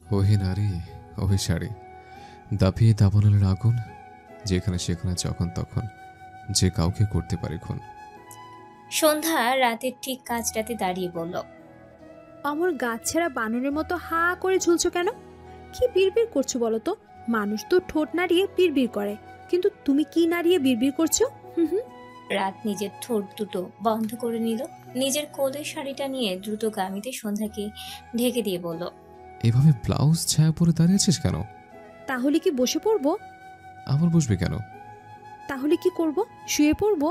ওহে নারী, ওহে শাড়ি, দাপিয়ে দাবানলের আগুন, যেখানে সেখানে যখন তখন যে কাউকে করতে পারে খুন। সন্ধ্যা রাতের ঠিক কাজটাতে দাঁড়িয়ে বলল, অমর গাছ ছেঁড়া বানরের মতো হা করে ঝুলছো কেন? কি বিড়বিড় করছো বলো তো? মানুষ তো ঠোঁট নাড়িয়ে বিড়বিড় করে, কিন্তু তুমি কি নাড়িয়ে বিড়বিড় করছো? হুম হুম। রাত নিজের ঠোঁট দুটো বন্ধ করে নিল। নিজের কোলের শাড়িটা নিয়ে দ্রুতগামীতে সন্ধ্যাকে ঢেকে দিয়ে বলল, এভাবে ব্লাউজ ছায়া পরে দাঁড়িয়েছিস কেন? তাহলে কি বসে পড়বো? আবার বসবে কেন? তাহলে কি করব? শুয়ে পড়বো?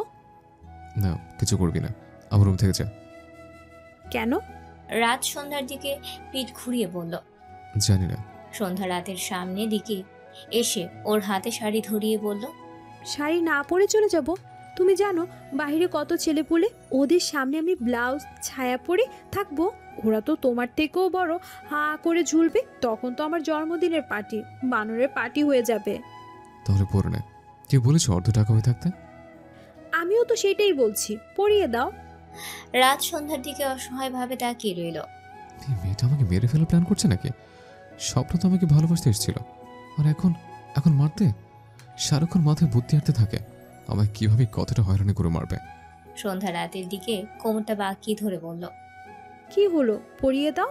না, কিছু করবি না, আমার রুম থেকে যা। কেন? রাত সন্ধ্যার দিকে পিঠ ঘুরিয়ে বলল। জানি না। সন্ধ্যা রাতের সামনে দিকে এসে ওর হাতে শাড়ি ধরিয়ে বলল, শাড়ি না পরে চলে যাব? তুমি জানো বাইরে কত ছেলেপুলে, ওদের সামনে আমি ব্লাউজ ছায়া পরে থাকবো? ওরা তো তোমার থেকেও বড়, হা করে ঝুলবে। তখন তো আমার জন্মদিনের পার্টি বানরের পার্টি হয়ে যাবে। তাহলে পরে নে। কে বলেছে অর্ধ টাকা হয়ে থাকতে? আমিও তো সেটাই বলছি, পরিয়ে দাও। রাত সন্ধ্যার দিকে অসহায়ভাবে তাকিয়ে রইল। এই মেয়েটা আমাকে মেরে ফেলার প্ল্যান করছে নাকি? স্বপ্ন তো আমাকে ভালোবাসতে এসেছিল, আর এখন এখন মারতে? সারাক্ষণ মাথায় বুদ্ধি আটতে থাকে, আমায় কিভাবে কতটা হয়রানি করে মারবে। সন্ধ্যা রাতের দিকে কোমরটা বাঁকিয়ে ধরে বলল, কি হলো, পরিয়ে দাও।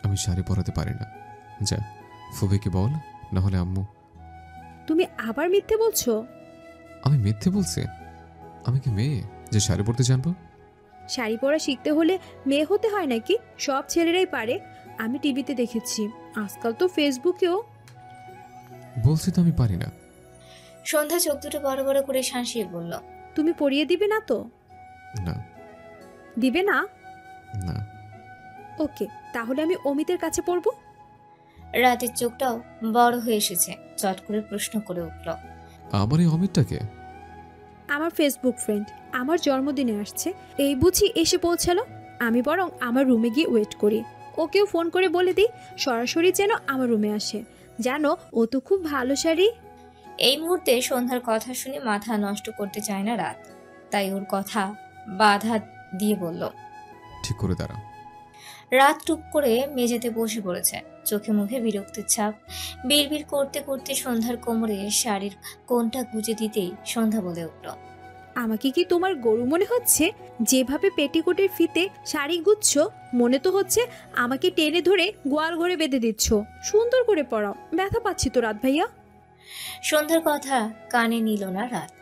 আমি শাড়ি পরাতে পারি না। যা, ফুবিকে বল, না হলে আম্মু। তুমি আবার মিথ্যে বলছো? আমি মিথ্যে বলছি? আমি কি মেয়ে যে শাড়ি পরতে জানবো? শাড়ি পরা শিখতে হলে মেয়ে হতে হয় নাকি? সব ছেলেরাই পারে, আমি টিভিতে দেখেছি, আজকাল তো ফেসবুকেও। বলছি তো আমি পারি না। সন্ধ্যা চোখ দুটো বড় বড় করে শাঁসিয়ে বলল, তুমি পরিয়ে দিবে না তো? না। দিবে না? না। ওকে, তাহলে আমি অমিতের কাছে পড়বো। রাতের চোখটাও বড় হয়ে এসেছে। চট করে প্রশ্ন করে উঠল, আবার এই অমিতটাকে? আমার ফেসবুক ফ্রেন্ড, আমার জন্মদিনে আসছে, এই বুঝি এসে পৌঁছালো। আমি বরং আমার রুমে গিয়ে ওয়েট করি, ওকেও ফোন করে বলে দিই সরাসরি যেন আমার রুমে আসে। জানো, ও তো খুব ভালো শাড়ি। এই মুহূর্তে সন্ধ্যার কথা শুনে মাথা নষ্ট করতে চায় না রাত, তাই ওর কথা বাধা দিয়ে বলল। ঠিক করে দাঁড়া। রাত টুক করে মেঝেতে বসে পড়েছে, চোখে মুখে বিরক্তির ছাপ। বিড়বিড় করতে করতে সন্ধ্যার কোমরে শাড়ির কোণটা গুজে দিতেই সন্ধ্যা বলে উঠল, আমাকে কি তোমার গরু মনে হচ্ছে? যেভাবে পেটিকোটের ফিতে শাড়ি গুচ্ছ, মনে তো হচ্ছে আমাকে টেনে ধরে গোয়াল ঘরে বেঁধে দিচ্ছ। সুন্দর করে পরাও, ব্যথা পাচ্ছি তো রাত ভাইয়া। সন্ধ্যার কথা কানে নিল না রাত।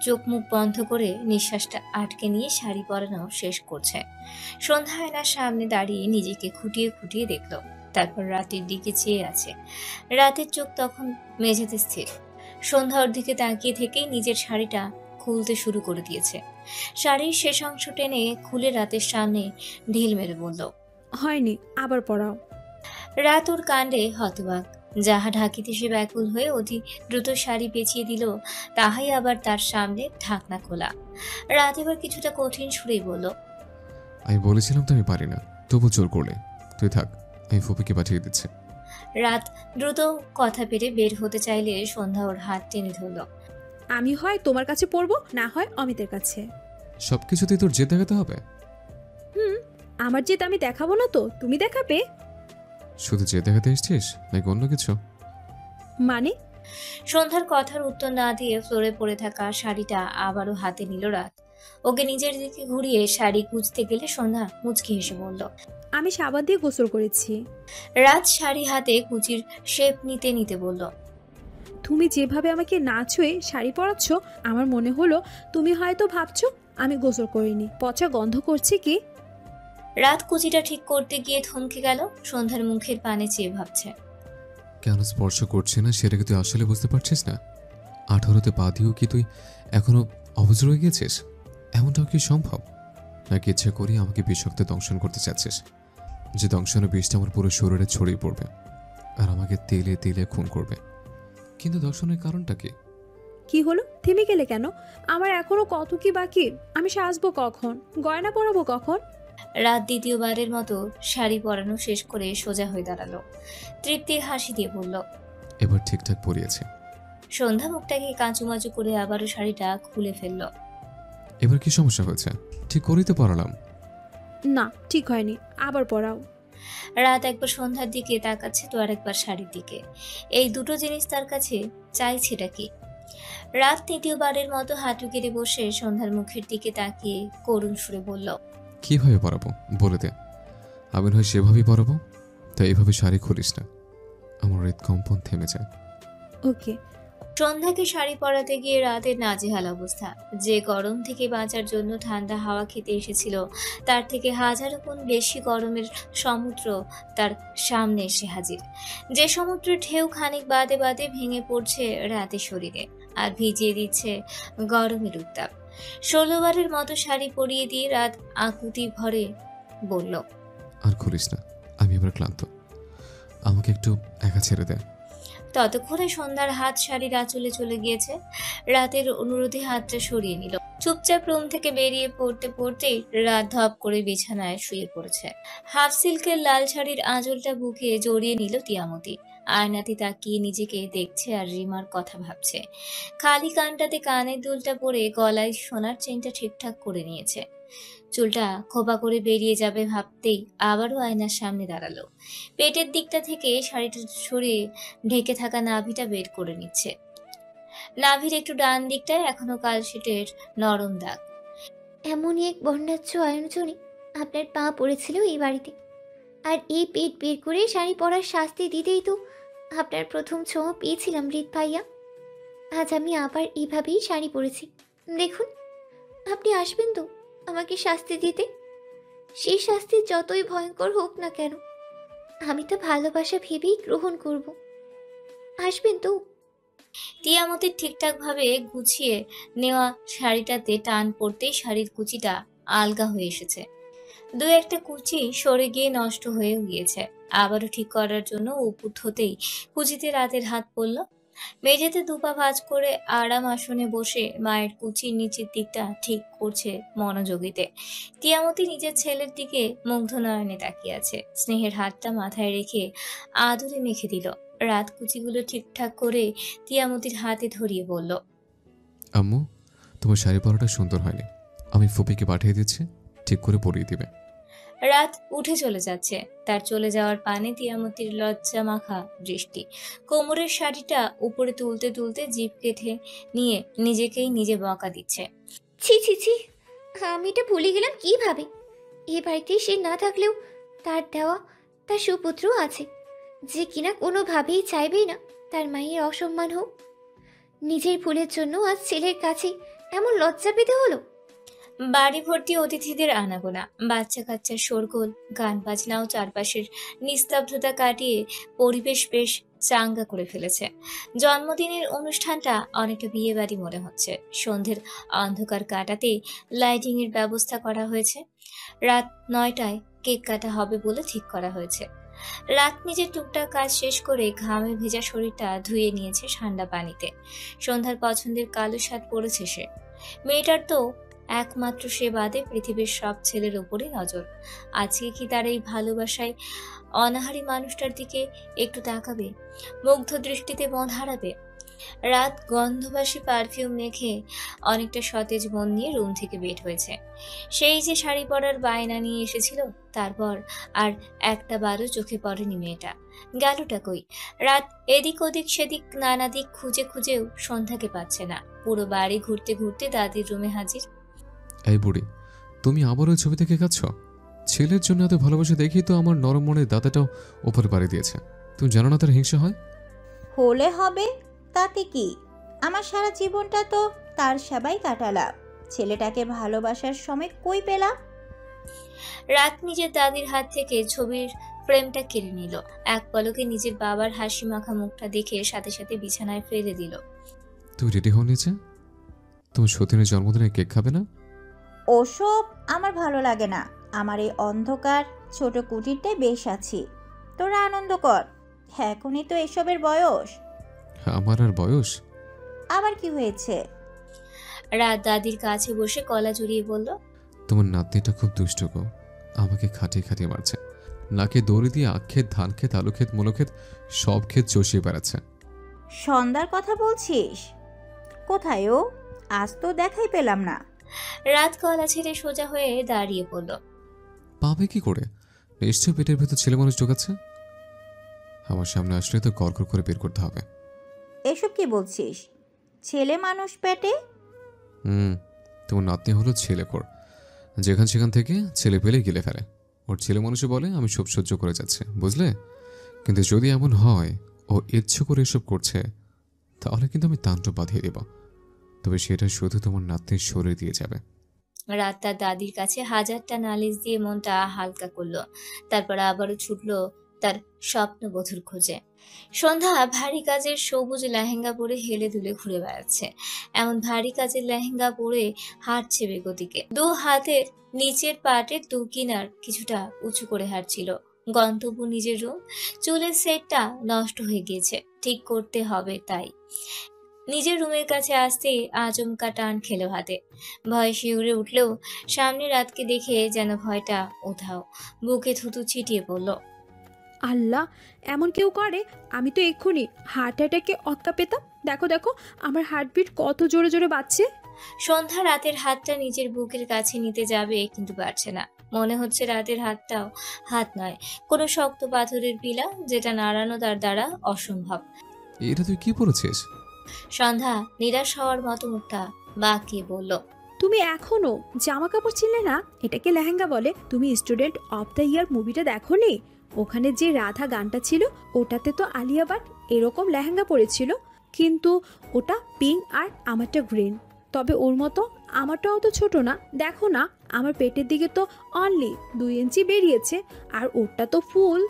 চোখ মুখ বন্ধ করে নিঃশ্বাসটা আটকে নিয়ে শাড়ি পরানো শেষ করছে। সন্ধ্যা আয়নার সামনে দাঁড়িয়ে নিজেকে খুঁটিয়ে খুঁটিয়ে দেখল, তারপর রাতের দিকে চেয়ে আছে। রাতের চোখ তখন মেঝেতে স্থির। সন্ধ্যা ওর দিকে তাকিয়ে থেকেই নিজের শাড়িটা খুলতে শুরু করে দিয়েছে। শাড়ির শেষ অংশ টেনে খুলে রাতের সামনে ঢিল মেরে বলল, হয়নি, আবার পরাও। রাত ওর কাণ্ডে হতবাক। যাহা ঢাকিতে সে ব্যাকুল হয়ে অতি দ্রুত শাড়ি পেঁচিয়ে দিল, তাহাই আবার তার সামনে ঢাকনা খোলা। রাত এবার কিছুটা কঠিন সুরেই বলল, আমি বলেছিলাম তো আমি পারি না, তবু জোর করলে। তুই থাক, আমি ফুপিকে পাঠিয়ে দিচ্ছি। রাত দ্রুত কথা পেরে বের হতে চাইলে সন্ধ্যা ওর হাত টেনে ধরল। আমি হয় তোমার কাছে পড়বো, না হয় অমিতের কাছে। সবকিছুতেই তোর জেদ দেখাতে হবে? আমার জেদ আমি দেখাবো না তো তুমি দেখাবে? শুধু জেদ দেখাতে এসছিস নাকি অন্য কিছু? মানে? সন্ধ্যার কথার উত্তর না দিয়ে ফ্লোরে পড়ে থাকা শাড়িটা আবারও হাতে নিল রাত। ওকে নিজের দিকে ঘুরিয়ে শাড়ি খুঁজতে গেলে সন্ধ্যা মুচকি হেসে বলল, আমি সাবান দিয়ে গোসল করেছি। রাত শাড়ি হাতে কুচির শেপ নিতে নিতে বলল, তুমি যেভাবে আমাকে না ছুঁয়ে শাড়ি পরাচ্ছ, আমার মনে হলো তুমি হয়তো ভাবছো আমি গোসল করিনি। পচা গন্ধ করছে কি? রাত কুচিটা ঠিক করতে গিয়ে থমকে গেল। সন্ধ্যার মুখের পানে চেয়ে ভাবছে, কেন স্পর্শ করছে না সেটা কি তুই আসলে বুঝতে পারছিস না? 18তে পা দিয়েও কি তুই এখনো অবুঝ রয়ে গেছিস? এমনটাও কি সম্ভব? নাকি ইচ্ছা করি আমাকে বিষাক্ত দংশন করতে চাচ্ছিস, যে দংশনের বিষটা আমার পুরো শরীরে ছড়িয়ে পড়বে আর আমাকে তেলে তেলে খুন করবে? কিন্তু দংশনের কারণটা কি? কি হলো, থেমে গেলে কেন? আমার এখনো কত কি বাকি। আমি সাজবো কখন, গয়না পরাবো কখন? রাত দ্বিতীয়বারের মতো শাড়ি পরানো শেষ করে সোজা হয়ে দাঁড়ালো। তৃপ্তির হাসি দিয়ে বলল, এবার ঠিকঠাক পরিয়েছে। সন্ধ্যা মুখটাকে কাঁচুমাচু করে আবারও শাড়িটা খুলে ফেলল। এবার কি সমস্যা হয়েছে? ঠিক করেই তো পরালাম। না ঠিক হয়নি, আবার পরাও। রাত একবার সন্ধ্যার দিকে তাকাচ্ছে তো আরেকবার শাড়ির দিকে। এই দুটো জিনিস তার কাছে চাইছেটা কি? রাত তৃতীয়বারের মতো হাঁটু কেটে বসে সন্ধ্যার মুখের দিকে তাকিয়ে করুণ সুরে বলল, কিভাবে পরাবো বলে দে। আমি হয় সেভাবেই পরাবো, তাই এইভাবে শাড়ি খুলিস না, আমার হৃদকম্পন থেমে যায়। ওকে। সন্ধ্যাকে শাড়ি পরাতে গিয়ে রাতের নাজেহাল অবস্থা। যে গরম থেকে বাঁচার জন্য ঠান্ডা হাওয়া খেতে এসেছিল, তার থেকে হাজারো গুণ বেশি গরমের সমুদ্র তার সামনে এসে হাজির। যে সমুদ্রের ঢেউ খানিক বাদে বাদে ভেঙে পড়ছে রাতের শরীরে আর ভিজিয়ে দিচ্ছে গরমের উত্তাপ। 16 বারের মতো শাড়ি পরিয়ে দিয়ে রাত আকুতি ভরে বলল, আর খুলিস না, আমি এবার ক্লান্ত, আমাকে একটু একা ছেড়ে দে। ততক্ষণে সন্ধ্যার হাত শাড়ির আঁচলে চলে গিয়েছে। রাতের অনুরোধে হাতটা সরিয়ে নিল। চুপচাপ রুম থেকে বেরিয়ে পড়তে পড়তেই রাত ধপ করে বিছানায় শুয়ে পড়েছে। হাফ সিল্কের লাল শাড়ির আঁচলটা বুকে জড়িয়ে নিল তিয়ামতি। আয়নাতে তাকিয়ে নিজেকে দেখছে আর রিমার কথা ভাবছে। খালি কানটাতে কানের দুলটা পরে গলায় সোনার চেনটা ঠিকঠাক করে নিয়েছে। চুলটা খোপা করে বেরিয়ে যাবে ভাবতেই আবারও আয়নার সামনে দাঁড়ালো। পেটের দিকটা থেকে শাড়িটা সরিয়ে ঢেকে থাকা নাভিটা বের করে নিচ্ছে। নাভির একটু ডান দিকটায় এখনো কালশিটের নরম দাগ। এমনই এক বর্ণাঢ্য আয়োজনে আপনার পা পড়েছিল এই বাড়িতে, আর এই পেট বের করে শাড়ি পরার শাস্তি দিতেই তো আপনার প্রথম ছোঁয়া পেয়েছিলাম হৃদ ভাইয়া। আজ আমি আবার এইভাবেই শাড়ি পরেছি। দেখুন, আপনি আসবেন তো আমাকে শাস্তি দিতে? সেই শাস্তি যতই ভয়ঙ্কর হোক না কেন, আমি তো ভালোবাসা ভেবেই গ্রহণ করব। আসবেন তো? তিয়ামতির ঠিকঠাক ভাবে গুছিয়ে নেওয়া শাড়িটাতে টান পড়তেই শাড়ির কুচিটা আলগা হয়ে এসেছে। দু একটা কুচি সরে গিয়ে নষ্ট হয়েও গিয়েছে। আবারও ঠিক করার জন্য উপুত হতেই কুচিতে রাতের হাত পড়ল। মেঝেতে দুপা ভাঁজ করে আরাম আসনে বসে মায়ের কুচির নিচের দিকটা ঠিক করছে মনোযোগীতে। তিয়ামতি নিজের ছেলের দিকে মুগ্ধ নয়নে তাকিয়ে আছে। স্নেহের হাতটা মাথায় রেখে আদরে মেখে দিল। রাত কুচিগুলো ঠিকঠাক করে তিয়ামতির হাতে ধরিয়ে বলল, আম্মু, তোমার শাড়ি পরাটা সুন্দর হয়নি, আমি ফুপিকে পাঠিয়ে দিচ্ছি, ঠিক করে পরিয়ে দিবে। রাত উঠে চলে যাচ্ছে। তার চলে যাওয়ার পানে তিয়ামতির লজ্জা মাখা দৃষ্টি। কোমরের শাড়িটা উপরে তুলতে তুলতে জিভ কেটে নিয়ে নিজেকেই নিজে বকা দিচ্ছে। ছি ছি ছি, আমি এটা ভুলে গেলাম কিভাবে। এ বাড়িতে সে না থাকলেও তার দেওয়া তার সুপুত্র আছে, যে কিনা কোনোভাবেই চাইবেই না তার মায়ের অসম্মান হোক। নিজের ভুলের জন্য আজ ছেলের কাছে এমন লজ্জা পেতে হলো। বাড়ি ভর্তি অতিথিদের আনাগোনা, বাচ্চা কাচ্চার শোরগোল, গান বাজনাও চারপাশের নিস্তব্ধতা কাটিয়ে পরিবেশ বেশ চাঙ্গা করে ফেলেছে। জন্মদিনের অনুষ্ঠানটা অনেকটা বিয়ে বাড়ি মনে হচ্ছে। সন্ধ্যের অন্ধকার কাটাতে লাইটিং এর ব্যবস্থা করা হয়েছে। রাত 9টায় কেক কাটা হবে বলে ঠিক করা হয়েছে। রাত নিজের টুকটাক কাজ শেষ করে ঘামে ভেজা শরীরটা ধুয়ে নিয়েছে ঠান্ডা পানিতে। সন্ধ্যার পছন্দের কালো শার্ট পরেছে সে। মেয়েটার তো একমাত্র সে বাদে পৃথিবীর সব ছেলের ওপরে নজর। আজকে কি তার এই ভালোবাসায় অনাহারী মানুষটার দিকে একটু তাকাবে, মুগ্ধ দৃষ্টিতে মন হারাবে? রাত গন্ধবাসী পারফিউম মেখে অনেকটা সতেজ মন নিয়ে রুম থেকে বের হয়েছে। সেই যে শাড়ি পরার বায়না নিয়ে এসেছিল, তারপর আর একটা বারও চোখে পড়েনি মেয়েটা। গেলটা কই? রাত এদিক ওদিক সেদিক নানা দিক খুঁজে খুঁজেও সন্ধ্যাকে পাচ্ছে না। পুরো বাড়ি ঘুরতে ঘুরতে দাদির রুমে হাজির। এই বুড়ি, তুমি আবার ওই ছবি দেখে কাঁদছ? ছেলের জন্য এত ভালোবাসা দেখেই তো আমার নরম মনের দাদাটাও ওপরে পাড়ি দিয়েছে। তুমি জানো না তার হিংসা হয়? হলে হবে, তাতে কি? আমার সারা জীবনটা তো তার সেবাই কাটালাম, ছেলেটাকে ভালোবাসার সময় কই পেলাম? রাত নিজের দাদির হাত থেকে ছবির ফ্রেমটা কেড়ে নিল। এক পলকে নিজের বাবার হাসি মাখা মুখটা দেখে সাথে সাথে বিছানায় ফেলে দিল। তুমি রেডি হও নিচে, তোমার সতীনের জন্মদিনে কেক খাবে না? ওসব আমার ভালো লাগে না, আমার এই অন্ধকার ছোট কুটিরটাই বেশ আছি। তোরা আনন্দ কর, এখনই তো এসবের বয়স। আমার আর বয়স? আবার কি হয়েছে? রাত দাদির কাছে বসে গলা জড়িয়ে বলল, তোমার নাতনিটা খুব দুষ্ট গো, আমাকে খাটিয়ে খাটিয়ে মারছে। নাকে দড়ি দিয়ে আখ ক্ষেত, ধান ক্ষেত, আলু ক্ষেত, মূলো ক্ষেত সব ক্ষেত চষিয়ে বেড়াচ্ছে। সন্ধ্যার কথা বলছিস? কোথায় ও? আজ তো দেখাই পেলাম না। রাত গলা ছেড়ে সোজা হয়ে দাঁড়িয়ে পড়ল। পাবে কি করে? নিশ্চয়ই পেটের ভেতর ছেলে মানুষ ঢোকাচ্ছে। আমার সামনে আসলে তো কর করে বের করতে হবে। এসব কি বলছিস? ছেলে মানুষ পেটে? হুম, তোমার নাতনি হলো ছেলেখোর। যেখান সেখান থেকে ছেলে পেলে গিলে ফেলে। ওর ছেলে মানুষে বলে আমি সব সহ্য করে যাচ্ছে, বুঝলে? কিন্তু যদি এমন হয় ও ইচ্ছে করে এসব করছে, তাহলে কিন্তু আমি তাণ্ডব বাঁধিয়ে দেব। তবে সেটা শুধু তোমার নাতনির শরীর দিয়ে যাবে। রাত তার দাদির কাছে হাজারটা নালিশ দিয়ে মনটা হালকা করলো। তারপর আবারও ছুটলো তার স্বপ্নবধূর খোঁজে। সন্ধ্যা ভারী কাজের সবুজ লেহেঙ্গা পরে হেলে দুলে ঘুরে বেড়াচ্ছে। এমন ভারী কাজের লেহেঙ্গা পরে হাঁটছে বেগতিকে। দু হাতের নিচের পাটের দু কিনার কিছুটা উঁচু করে হাঁটছিল। গন্তব্য নিজের রুম। চুলের সেটটা নষ্ট হয়ে গিয়েছে, ঠিক করতে হবে তাই। নিজের রুমের কাছে আসতে আচমকা টান খেলো হাতে। ভয় শিউরে উঠলেও সামনে রাতকে দেখে যেন ভয়টা উধাও। বুকে থুতু ছিটিয়ে পড়ল। আল্লাহ, এমন কেউ করে? আমি তো এক্ষুনি হার্ট অ্যাটাকে অক্কা পেতাম। দেখো দেখো, আমার হার্টবিট কত জোরে জোরে বাজছে। সন্ধ্যা রাতের হাতটা নিজের বুকের কাছে নিতে যাবে, কিন্তু পারছে না। মনে হচ্ছে রাতের হাতটাও হাত নয়, কোনো শক্ত পাথরের পিলা, যেটা নাড়ানো তার দ্বারা অসম্ভব। এটা তুই কি পড়েছিস? সন্ধ্যা নিরাশ হওয়ার মতো মুখটা বাঁকিয়ে বলল, তুমি এখনো জামা কাপড় ছিনলে না? এটাকে লেহেঙ্গা বলে? তুমি স্টুডেন্ট অফ দ্য ইয়ার মুভিটা দেখোনি? ওখানে যে রাধা গানটা ছিল, ওটাতে তো আলিয়া ভাট এরকম লেহেঙ্গা পরেছিল, কিন্তু ওটা পিঙ্ক আর আমারটা গ্রিন। তবে ওর মতো আমারটাও তো ছোট না। দেখো না, আমার পেটের দিকে তো অনলি 2 ইঞ্চি বেরিয়েছে, আর ওরটা তো ফুল।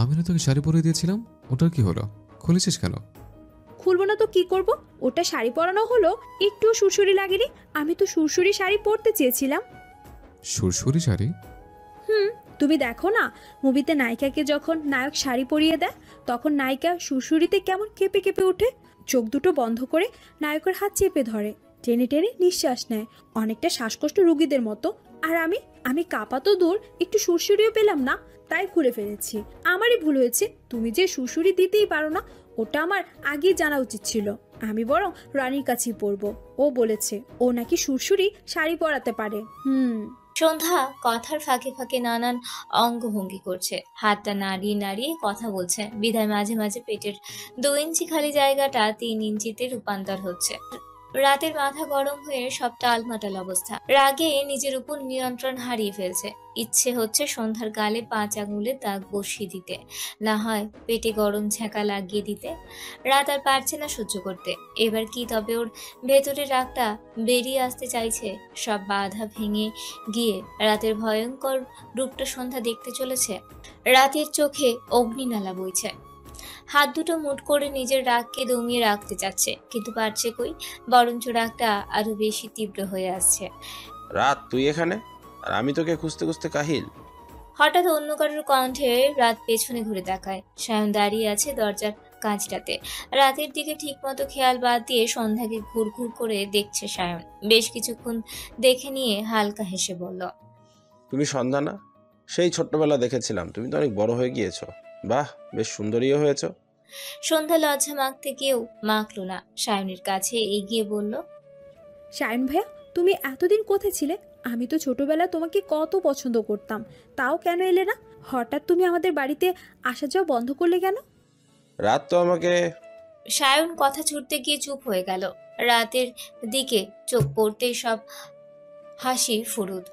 আমি না তোকে শাড়ি পরিয়ে দিয়েছিলাম, ওটার কি হলো? খুলেছিস কেন? খুলবো না তো কি করব? ওটা শাড়ি পরানো হলো, একটু সুরসুরি লাগেনি। আমি তো সুরসুরি শাড়ি পরতে চেয়েছিলাম। সুরসুরি শাড়ি? তুমি দেখো না, মুভিতে নায়িকাকে যখন নায়ক শাড়ি পরিয়ে দেয়, তখন নায়িকা সুরসুরিতে কেমন কেঁপে কেঁপে ওঠে, চোখ দুটো বন্ধ করে নায়কের হাত চেপে ধরে, টেনে টেনে নিঃশ্বাস নেয়, অনেকটা শ্বাসকষ্ট রোগীদের মতো। আর আমি কাঁপা তো দূর, একটু সুরসুরিও পেলাম না, তাই খুলে ফেলেছি। আমারই ভুল হয়েছে। তুমি যে সুরসুরি দিতেই পারো না, ওটা আমার আগেই জানা উচিত ছিল। আমি বরং রানীর কাছেই পরবো। ও বলেছে ও নাকি সুরসুরি শাড়ি পরাতে পারে। সন্ধ্যা কথার ফাঁকে ফাঁকে নানান অঙ্গভঙ্গি করছে, হাতটা নাড়িয়ে নাড়িয়ে কথা বলছে, বিধায় মাঝে মাঝে পেটের 2 ইঞ্চি খালি জায়গাটা 3 ইঞ্চিতে রূপান্তর হচ্ছে। রাতের মাথা গরম হয়ে সব টালমাটাল অবস্থা। রাগে নিজের উপর নিয়ন্ত্রণ হারিয়ে ফেলছে। ইচ্ছে হচ্ছে সন্ধ্যার গালে 5 আঙুলের দাগ বসিয়ে দিতে, না হয় পেটে গরম ছ্যাঁকা লাগিয়ে দিতে। রাত আর পারছে না সহ্য করতে। এবার কি তবে ওর ভেতরের রাগটা বেরিয়ে আসতে চাইছে? সব বাধা ভেঙে গিয়ে রাতের ভয়ঙ্কর রূপটা সন্ধ্যা দেখতে চলেছে। রাতের চোখে অগ্নিনালা বইছে। হাত দুটো মুঠ করে নিজের রাগকে দমিয়ে রাখতে চাচ্ছে, কিন্তু পারছে কই, বরঞ্চ রাগটা আরো বেশি তীব্র হয়ে আসছে। রাত, তুই এখানে? আর আমি তোকে খুঁজতে খুঁজতে কাহিল। হঠাৎ অন্য কারোর কণ্ঠে রাত পেছনে ঘুরে তাকায়। সায়ন দাঁড়িয়ে আছে দরজার কাঁচটাতে। রাতের দিকে ঠিকমতো খেয়াল বাদ দিয়ে সন্ধ্যাকে ঘুর ঘুর করে দেখছে সায়ন। বেশ কিছুক্ষণ দেখে নিয়ে হালকা হেসে বলল, তুমি সন্ধ্যা না? সেই ছোট্টবেলা দেখেছিলাম, তুমি তো অনেক বড় হয়ে গিয়েছো। বাহ, বেশ সুন্দরীও হয়েছো। সন্ধ্যা লজ্জা মাখতে গিয়েও মাখলো না, সায়নের কাছে এগিয়ে বলল, শায়ন ভাইয়া, তুমি এতদিন কোথায় ছিলে? আমি তো ছোটবেলায় তোমাকে কত পছন্দ করতাম, তাও কেন এলে না? হঠাৎ তুমি আমাদের বাড়িতে আসা যাওয়া বন্ধ করলে কেন? রাত তো আমাকে... সায়ন কথা ছুটতে গিয়ে চুপ হয়ে গেল। রাতের দিকে চোখ পড়তেই সব হাসি ফুরুত।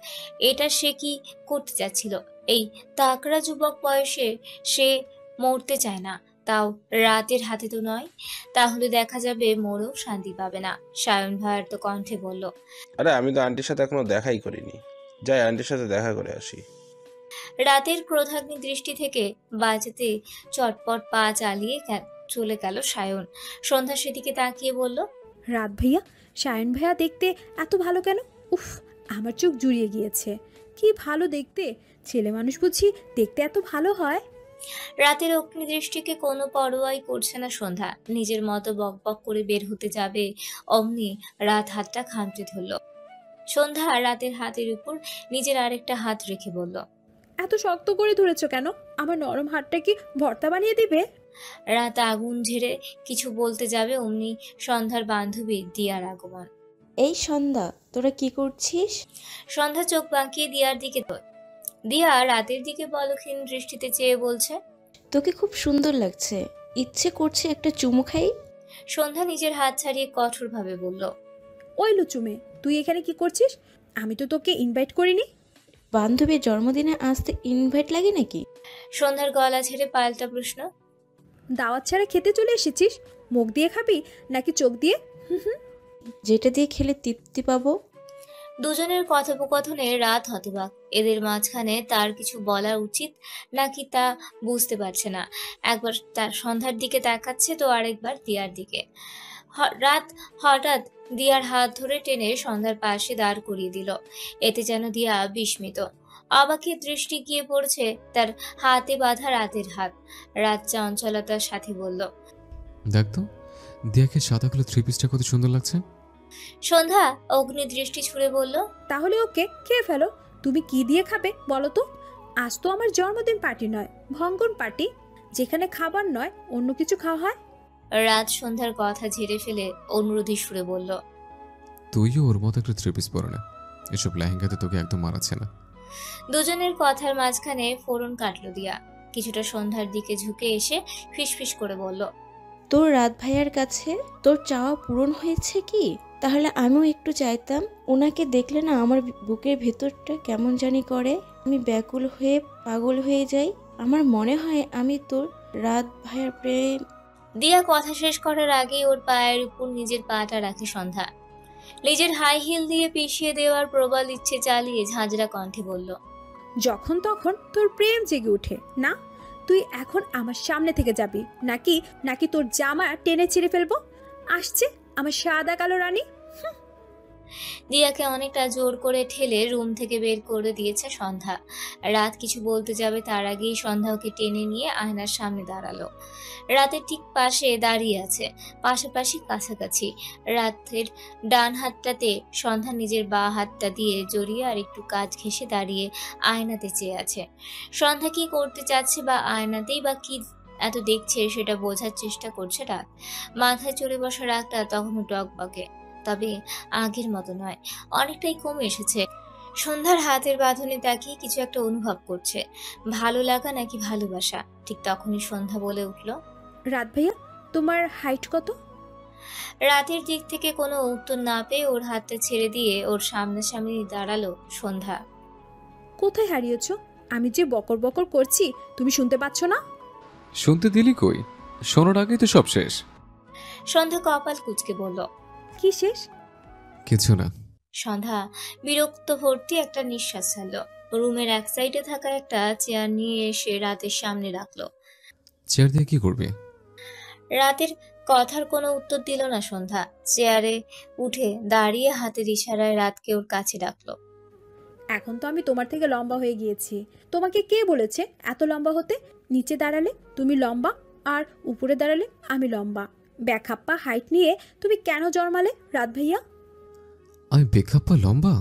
এটা সে কি করতে চাচ্ছিল? এই তাকড়া যুবক বয়সে সে মরতে চায় না, তাও রাতের হাতে তো নয়। তাহলে দেখা যাবে মরেও শান্তি পাবে না। সায়ন ভায়ার্ত কণ্ঠে বলল, আরে আমি তো আন্টির সাথে এখনো দেখাই করিনি। যাই আন্টির সাথে দেখা করে আসি। রাতের ক্রোধাগ্নি দৃষ্টি থেকে বাঁচাতে চটপট পা চালিয়ে চলে গেল সায়ন। সন্ধ্যা সেদিকে তাকিয়ে বলল, রাত ভাইয়া, শায়ন ভাইয়া দেখতে এত ভালো কেন? উফ, আমার চোখ জুড়িয়ে গিয়েছে। কি ভালো দেখতে! ছেলে মানুষ বুঝি দেখতে এত ভালো হয়? রাতের অগ্নিদৃষ্টিকে কোনো পরোয়াই করছে না সন্ধ্যা। নিজের মতো বকবক করে বের হতে যাবে, অমনি রাত হাতটা খামচে ধরল। সন্ধ্যা রাতের হাতের উপর নিজের আরেকটা হাত রেখে বলল, এত শক্ত করে ধরেছো কেন? আমার নরম হাতটা কি ভর্তা বানিয়ে দিবে? রাত আগুন ঝেড়ে কিছু বলতে যাবে, অমনি সন্ধ্যার বান্ধবী দিয়ার আগমন। এই সন্ধ্যা, তোরা কি করছিস? সন্ধ্যা চোখ বাঁকিয়ে দিয়ার দিকে দিয়া রাতের দিকে পলকহীন দৃষ্টিতে চেয়ে বলছে। তোকে খুব সুন্দর লাগছে, ইচ্ছে করছে একটা চুমু খাই। সন্ধ্যা নিজের হাত ছাড়িয়ে কঠোরভাবে বলল। ওই লুচুমে, তুই এখানে কি করছিস? আমি তো তোকে ইনভাইট করিনি। বান্ধবীর জন্মদিনে আসতে ইনভাইট লাগে নাকি? সন্ধ্যার গলা ছেড়ে পাল্টা প্রশ্ন। দাওয়াত ছাড়া খেতে চলে এসেছিস? মুখ দিয়ে খাবি নাকি চোখ দিয়ে? যেটা দিয়ে খেলে তৃপ্তি পাবো। দুজনের কথোপকথনে রাত হতবাক। এদের মাঝখানে তার কিছু বলা উচিত নাকি তা বুঝতে পারছে না। একবার তার সন্ধ্যার দিকে তাকাচ্ছে তো আরেকবার দিয়ার দিকে। রাত হঠাৎ দিয়ার হাত ধরে টেনে সন্ধ্যার পাশে দাঁড় করিয়ে দিল। এতে যেন দিয়া বিস্মিত। অবাকের দৃষ্টি গিয়ে পড়ছে তার হাতে বাঁধা রাতের হাত। রাত চঞ্চলতার সাথে বলল। দেখ তো, দিয়াকে সাদা কালো থ্রি পিসটা কত সুন্দর লাগছে। সন্ধ্যা অগ্নি দৃষ্টি ছুড়ে বলল। তাহলে ওকে খেয়ে ফেলো। তুমি কি দিয়ে খাবে বলো তো? আজ তো আমার জন্মদিন পার্টি নয়, ভঙ্গন পার্টি, যেখানে খাবার নয় অন্য কিছু খাওয়া হয়। রাত সন্ধ্যার কথা ঝেড়ে ফেলে অনুরোধী সুরে বলল। তুইও ওর মতো একটা থ্রি পিস পরে না, এসব লেহেঙ্গাতে তোকে একদম মানাচ্ছে না। দুজনের কথার মাঝখানে ফোরন কাটলো দিয়া। কিছুটা সন্ধ্যার দিকে ঝুঁকে এসে ফিসফিস করে বলল। তোর রাত ভাইয়ার কাছে তোর চাওয়া পূরণ হয়েছে কি? তাহলে আমিও একটু চাইতাম। ওনাকে দেখলে না আমার বুকের ভেতরটা কেমন জানি করে, আমি ব্যাকুল হয়ে পাগল হয়ে যাই। আমার মনে হয় আমি তোর রাত ভাইয়ার প্রেম। দিয়া কথা শেষ করার আগেই ওর পায়ের উপর নিজের পাটা রাখে সন্ধ্যা। নিজের হাই হিল দিয়ে পিষিয়ে দেওয়ার প্রবল ইচ্ছে চালিয়ে ঝাঁঝরা কণ্ঠে বলল। যখন তখন তোর প্রেম জেগে ওঠে না? তুই এখন আমার সামনে থেকে যাবি নাকি নাকি তোর জামা টেনে ছিঁড়ে ফেলবো? আসছে আমার সাদা কালো রানী। দিয়াকে অনেকটা জোর করে ঠেলে রুম থেকে বের করে দিয়েছে সন্ধ্যা। রাত কিছু বলতে যাবে তার আগেই সন্ধ্যা ওকে টেনে নিয়ে আয়নার সামনে দাঁড়ালো। রাতের ঠিক পাশে দাঁড়িয়ে আছে, পাশাপাশি কাছাকাছি। রাতের ডান হাতটাতে সন্ধ্যা নিজের বাঁ হাতটা দিয়ে জড়িয়ে আর একটু কাজ ঘেঁষে দাঁড়িয়ে আয়নাতে চেয়ে আছে। সন্ধ্যা কি করতে চাচ্ছে বা আয়নাতেই বা কি এত দেখছে সেটা বোঝার চেষ্টা করছে রাত। মাথায় চড়ে বসা রাগটা তখনও টকবকে, তবে আগের মতো নয়, অনেকটাই কমে এসেছে। সন্ধ্যার হাতের বাঁধনে তাকিয়ে কিছু একটা অনুভব করছে, ভালো লাগা নাকি ভালোবাসা। ঠিক তখনই সন্ধ্যা বলে উঠল। রাত ভাইয়া, তোমার হাইট কত? রাতের দিক থেকে কোনো উত্তর না পেয়ে ওর হাতটা ছেড়ে দিয়ে ওর সামনাসামনি দাঁড়ালো সন্ধ্যা। কোথায় হারিয়েছো? আমি যে বকর বকর করছি তুমি শুনতে পাচ্ছ না? শুনতে দিলি কই, শোনার আগেই তো সব শেষ। সন্ধ্যা কপাল কুঁচকে বলল। কি শেষ? কিছু না। সন্ধ্যা বিরক্ত ভর্তি একটা নিঃশ্বাস ছাড়লো। রুমের এক সাইডে থাকা একটা চেয়ার নিয়ে এসে রাতের সামনে রাখলো। চেয়ার দিয়ে কি করবে? রাতের কথার কোনো উত্তর দিল না সন্ধ্যা। চেয়ারে উঠে দাঁড়িয়ে হাতের ইশারায় রাতকে ওর কাছে ডাকলো। এখন তো আমি তোমার থেকে লম্বা হয়ে গিয়েছি। তোমাকে কে বলেছে এত লম্বা হতে? নিচে দাঁড়ালে তুমি লম্বা আর উপরে দাঁড়ালে আমি লম্বা। ব্যাখাপ্পা হাইট নিয়ে তুমি কেন জন্মালে রাত ভাইয়া? আমি বেখাপ্পা লম্বা?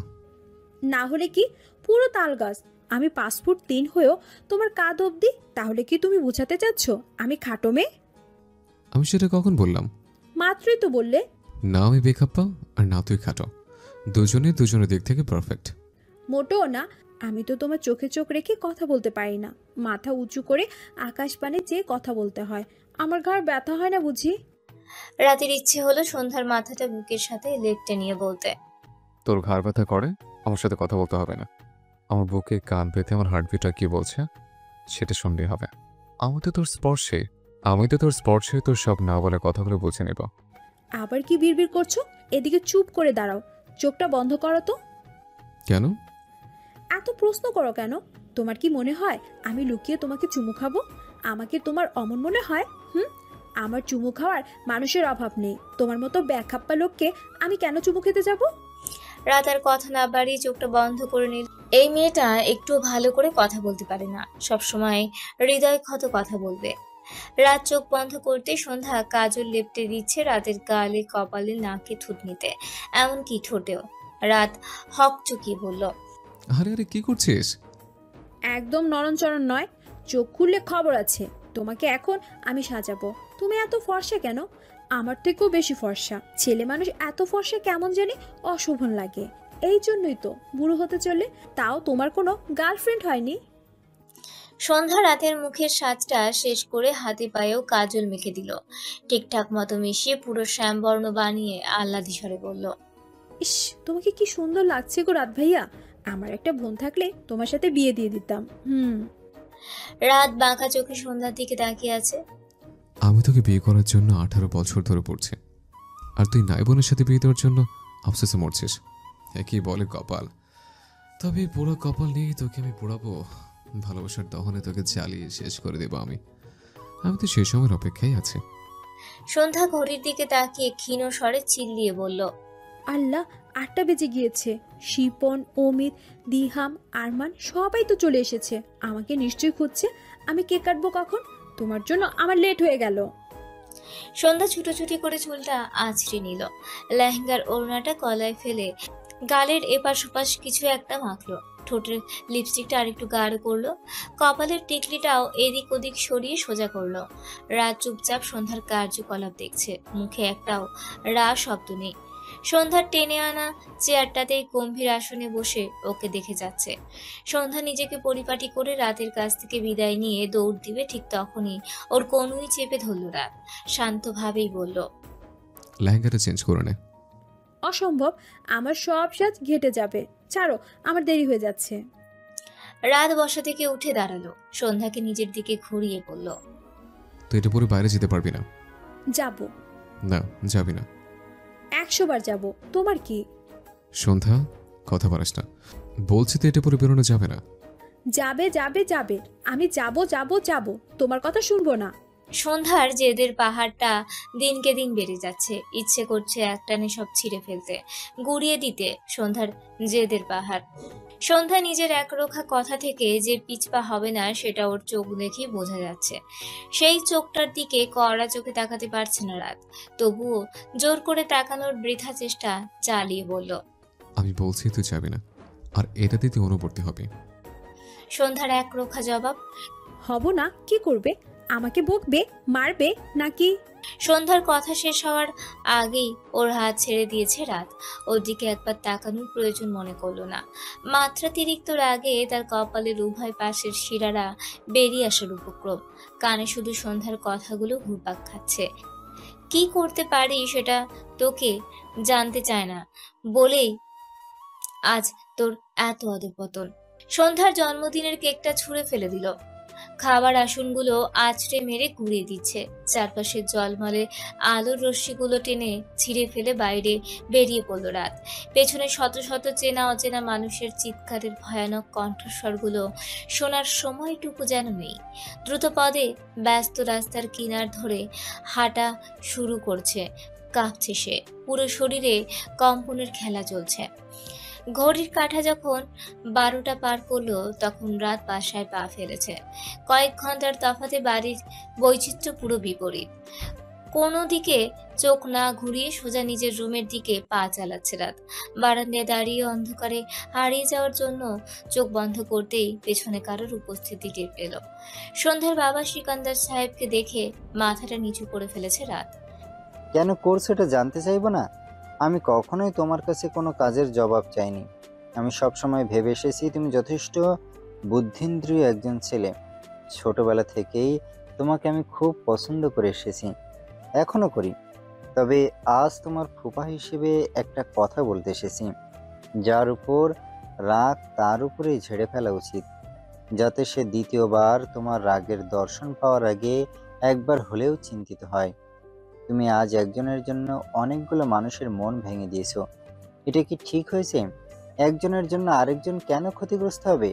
না হলে কি পুরো তাল গাছ। আমি 5 ফুট 3 হয়েও তোমার কাঁধ অবধি। তাহলে কি তুমি বোঝাতে চাচ্ছ আমি খাটো মেয়ে? আমি সেটা কখন বললাম? মাত্রই তো বললে। না আমি বেখাপ্পা আর না তুই খাটো, দুজনের দিক থেকে পারফেক্ট। মোটেও না। আমি তো তোমার চোখে চোখ রেখে কথা বলতে পারি না। মাথা উঁচু করে আকাশ পানে চেয়ে কথা বলতে হয়। আমার ঘাড় ব্যথা হয় না বুঝি? রাতের ইচ্ছে হলো সন্ধ্যার মাথাটা বুকের সাথে লেপটে নিয়ে বলতে। তোর ঘাড় ব্যথা করে, আমার সাথে কথা বলতে হবে না। আমার বুকে কান পেতে আমার হার্টবিটটা কি বলছে সেটা শুনলেই হবে। আমি তো তোর স্পর্শে তোর সব না বলে কথাগুলো বুঝে নেব। আবার কি বিড়বিড় করছো? এদিকে চুপ করে দাঁড়াও, চোখটা বন্ধ করো তো। কেন এত প্রশ্ন করো কেন? তোমার কি মনে হয় আমি লুকিয়ে তোমাকে চুমু খাবো? আমাকে তোমার অমন মনে হয়? আমার চুমু খাওয়ার মানুষের অভাব নেই। তোমার মতো ব্যাখাপ্পা লোককে আমি কেন চুমু খেতে যাব? রাত আর কথা না বাড়িয়ে চোখটা বন্ধ করে নিল। এই মেয়েটা একটু ভালো করে কথা বলতে পারে না, সবসময় হৃদয় ক্ষত কথা বলবে। রাত চোখ বন্ধ করতে সন্ধ্যা কাজল লেপটে দিচ্ছে রাতের গালে, কপালে, নাকে, থুতনিতে, এমনকি ঠোঁটেও। রাত হক চুকিয়ে বলল। আরে আরে কি করছিস? একদম নরণচরণ নয়, চোখ খুললে খবর আছে। তোমাকে এখন আমি সাজাবো। তুমি এত ফর্সা কেন? আমার থেকেও বেশি ফর্সা। ছেলে মানুষ এত ফর্সা কেমন জানি অশোভন লাগে। এই জন্যই তো বুড়ো হতে চলে। তাও তোমার কোনো গার্লফ্রেন্ড হয়নি? সন্ধ্যা রাতের মুখের সাজটা শেষ করে হাতে পায়েও কাজল মেখে দিল। ঠিকঠাক মতো মিশিয়ে পুরো শ্যামবর্ণ বানিয়ে আহ্লাদি স্বরে বলল, ইস, তোমাকে কি সুন্দর লাগছে গো রাত ভাইয়া। আমার একটা বোন থাকলে তোমার সাথে বিয়ে দিয়ে দিতাম। রাত বাঁকা চোখে সন্ধ্যার দিকে তাকিয়ে আছে। আমি তোকে বিয়ে করার জন্য 18 বছর ধরে পড়ছি, আর তুই নাই বোনের সাথে বিয়ে দেওয়ার জন্য আফসোসে মরছিস। একই বলে কপাল। তবে এই পুরো কপাল নিয়েই তোকে আমি পোড়াবো। ভালোবাসার দহনে তোকে জ্বালিয়ে শেষ করে দেবো আমি। আমি তো সেই সময়ের অপেক্ষায় আছি। সন্ধ্যা ঘড়ির দিকে তাকিয়ে ক্ষীণ স্বরে চিল্লিয়ে বলল, আল্লাহ, 8টা বেজে গিয়েছে। শিপন, অমিত, দিহাম, আরমান সবাই তো চলে এসেছে। আমাকে নিশ্চয়ই খুঁজছে। আমি কেক কাটবো কখন? তোমার জন্য আমার লেট হয়ে গেল। সন্ধ্যা ছুটোছুটি করে চুলটা আঁচড়ে নিল। লেহেঙ্গার ওড়নাটা গলায় ফেলে গালের এপাশ ওপাশ কিছু একটা মাখলো। ঠোঁটের লিপস্টিকটা আরেকটু গাঢ় করলো। কপালের টিকলিটাও এদিক ওদিক সরিয়ে সোজা করলো। রাত চুপচাপ সন্ধ্যার কার্যকলাপ দেখছে। মুখে একটাও রা শব্দ নেই। সন্ধ্যার টেনে আনা চেয়ারটাতেই গম্ভীর আসনে বসে ওকে দেখে যাচ্ছে। সন্ধ্যা নিজেকে পরিপাটি করে রাতের কাছ থেকে বিদায় নিয়ে দৌড় দিবে, ঠিক তখনই ওর কনুই চেপে ধরল রাত। শান্তভাবেই বলল, লেহেঙ্গাটা চেঞ্জ করে নে। অসম্ভব, আমার সব সাজ ঘেটে যাবে। ছাড়ো, আমার দেরি হয়ে যাচ্ছে। রাত বসা থেকে উঠে দাঁড়ালো। সন্ধ্যাকে নিজের দিকে ঘুরিয়ে বলল, তুই এটা পরে বাইরে যেতে পারবি না। যাব। না, যাবি না। 100 বার যাব, তোমার কি? সন্ধ্যা, কথা পারিস না। বলছি তো এটা পরে বেরোনো যাবে না। যাবে যাবে যাবে, আমি যাব যাব যাব, তোমার কথা শুনবো না। সন্ধ্যার জেদের পাহাড়টা দিনকে দিন বেড়ে যাচ্ছে। ইচ্ছে করছে একটানে সব ছিঁড়ে ফেলতে, গুড়িয়ে দিতে সন্ধ্যার জেদের পাহাড়। সন্ধ্যা নিজের একরোখা কথা থেকে যে পিছপা হবে না সেটা ওর চোখ দেখেই বোঝা যাচ্ছে। সেই চোখটার দিকে কড়া চোখে তাকাতে পারছে না রাত। তবুও জোর করে তাকানোর বৃথা চেষ্টা চালিয়ে বলল, আমি বলছি তুই যাবি না, আর এটাতে তুই অনুবর্তী হবি। সন্ধ্যার একরোখা জবাব, হব না? কি করবে? আমাকে বকবে, মারবে নাকি? সন্ধ্যার কথা শেষ হওয়ার আগেই ওর হাত ছেড়ে দিয়েছে রাত। ওর দিকে একবার তাকানোর প্রয়োজন মনে করলো না। মাত্রাতিরিক্ত রাগে তার কপালের উভয় পাশের শিরারা বেরিয়ে আসার উপক্রম। কানে শুধু সন্ধ্যার কথাগুলো ঘুরপাক খাচ্ছে। কি করতে পারি সেটা তোকে জানতে চায় না বলেই আজ তোর এত অধঃপতন। সন্ধ্যার জন্মদিনের কেকটা ছুঁড়ে ফেলে দিল। খাবার আসনগুলো আছড়ে মেরে ঘুরিয়ে দিচ্ছে। চারপাশের জলমলে আলোর রশ্মিগুলো টেনে ছিঁড়ে ফেলে বাইরে বেরিয়ে পড়ল রাত। পেছনে শত শত চেনা অচেনা মানুষের চিৎকারের ভয়ানক কণ্ঠস্বরগুলো শোনার সময়টুকু যেন নেই। দ্রুত পদে ব্যস্ত রাস্তার কিনার ধরে হাঁটা শুরু করছে। কাঁপছে সে, পুরো শরীরে কম্পনের খেলা চলছে। ঘড়ির কাঁটা যখন 12টা পার করলো তখন রাত বাসায় পা ফেলেছে। কয়েক ঘন্টার তফাতে বাড়ির বৈচিত্র্য পুরো বিপরীত। কোনো দিকে চোখ না ঘুরিয়ে সোজা নিজের রুমের দিকে পা চালাচ্ছে রাত। বারান্দায় দাঁড়িয়ে অন্ধকারে হারিয়ে যাওয়ার জন্য চোখ বন্ধ করতেই পেছনে কারোর উপস্থিতি টের পেল। সন্ধ্যার বাবা সিকান্দার সাহেবকে দেখে মাথাটা নিচু করে ফেলেছে রাত। কেন করছো এটা জানতে চাইবো না? আমি কখনোই তোমার কাছে কোনো কাজের জবাব চাইনি। আমি সবসময় ভেবে এসেছি তুমি যথেষ্ট বুদ্ধিন্দ্রিয় একজন ছেলে। ছোটবেলা থেকেই তোমাকে আমি খুব পছন্দ করে এসেছি, এখনো করি। তবে আজ তোমার ফুপা হিসেবে একটা কথা বলতে এসেছি। যার উপর রাগ তার উপরেই ঝেড়ে ফেলা উচিত, যাতে সে দ্বিতীয়বার তোমার রাগের দর্শন পাওয়ার আগে একবার হলেও চিন্তিত হয়। তুমি আজ একজনের জন্য অনেকগুলো মানুষের মন ভেঙে দিয়েছো। এটা কি ঠিক হয়েছে? একজনের জন্য আরেকজন কেন ক্ষতিগ্রস্ত হবে?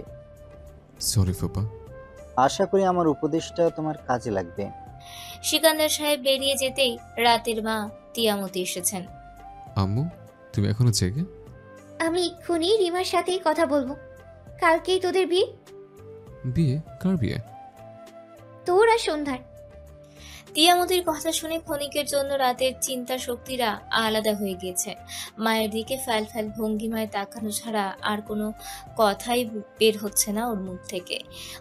সরি ফুপা। আশা করি আমার উপদেশটা তোমার কাজে লাগবে। সিকান্দার সাহেব বেরিয়ে যেতেই রাতের মা তিয়ামতি এসেছেন। আম্মু, তুমি এখনো জেগে? আমি এক্ষুনি রিমার সাথেই কথা বলবো। কালকেই তোদের বিয়ে। বিয়ে? কার বিয়ে? তোর আর সন্ধ্যার। তিয়ামতির কথা শুনে ক্ষণিকের জন্য রাতের চিন্তা শক্তিরা আলাদা হয়ে গিয়েছে। মায়ের দিকে ফ্যাল ফ্যাল ভঙ্গিমায় তাকানো ছাড়া আর কোনো কথাই বের হচ্ছে না ওর মুখ থেকে।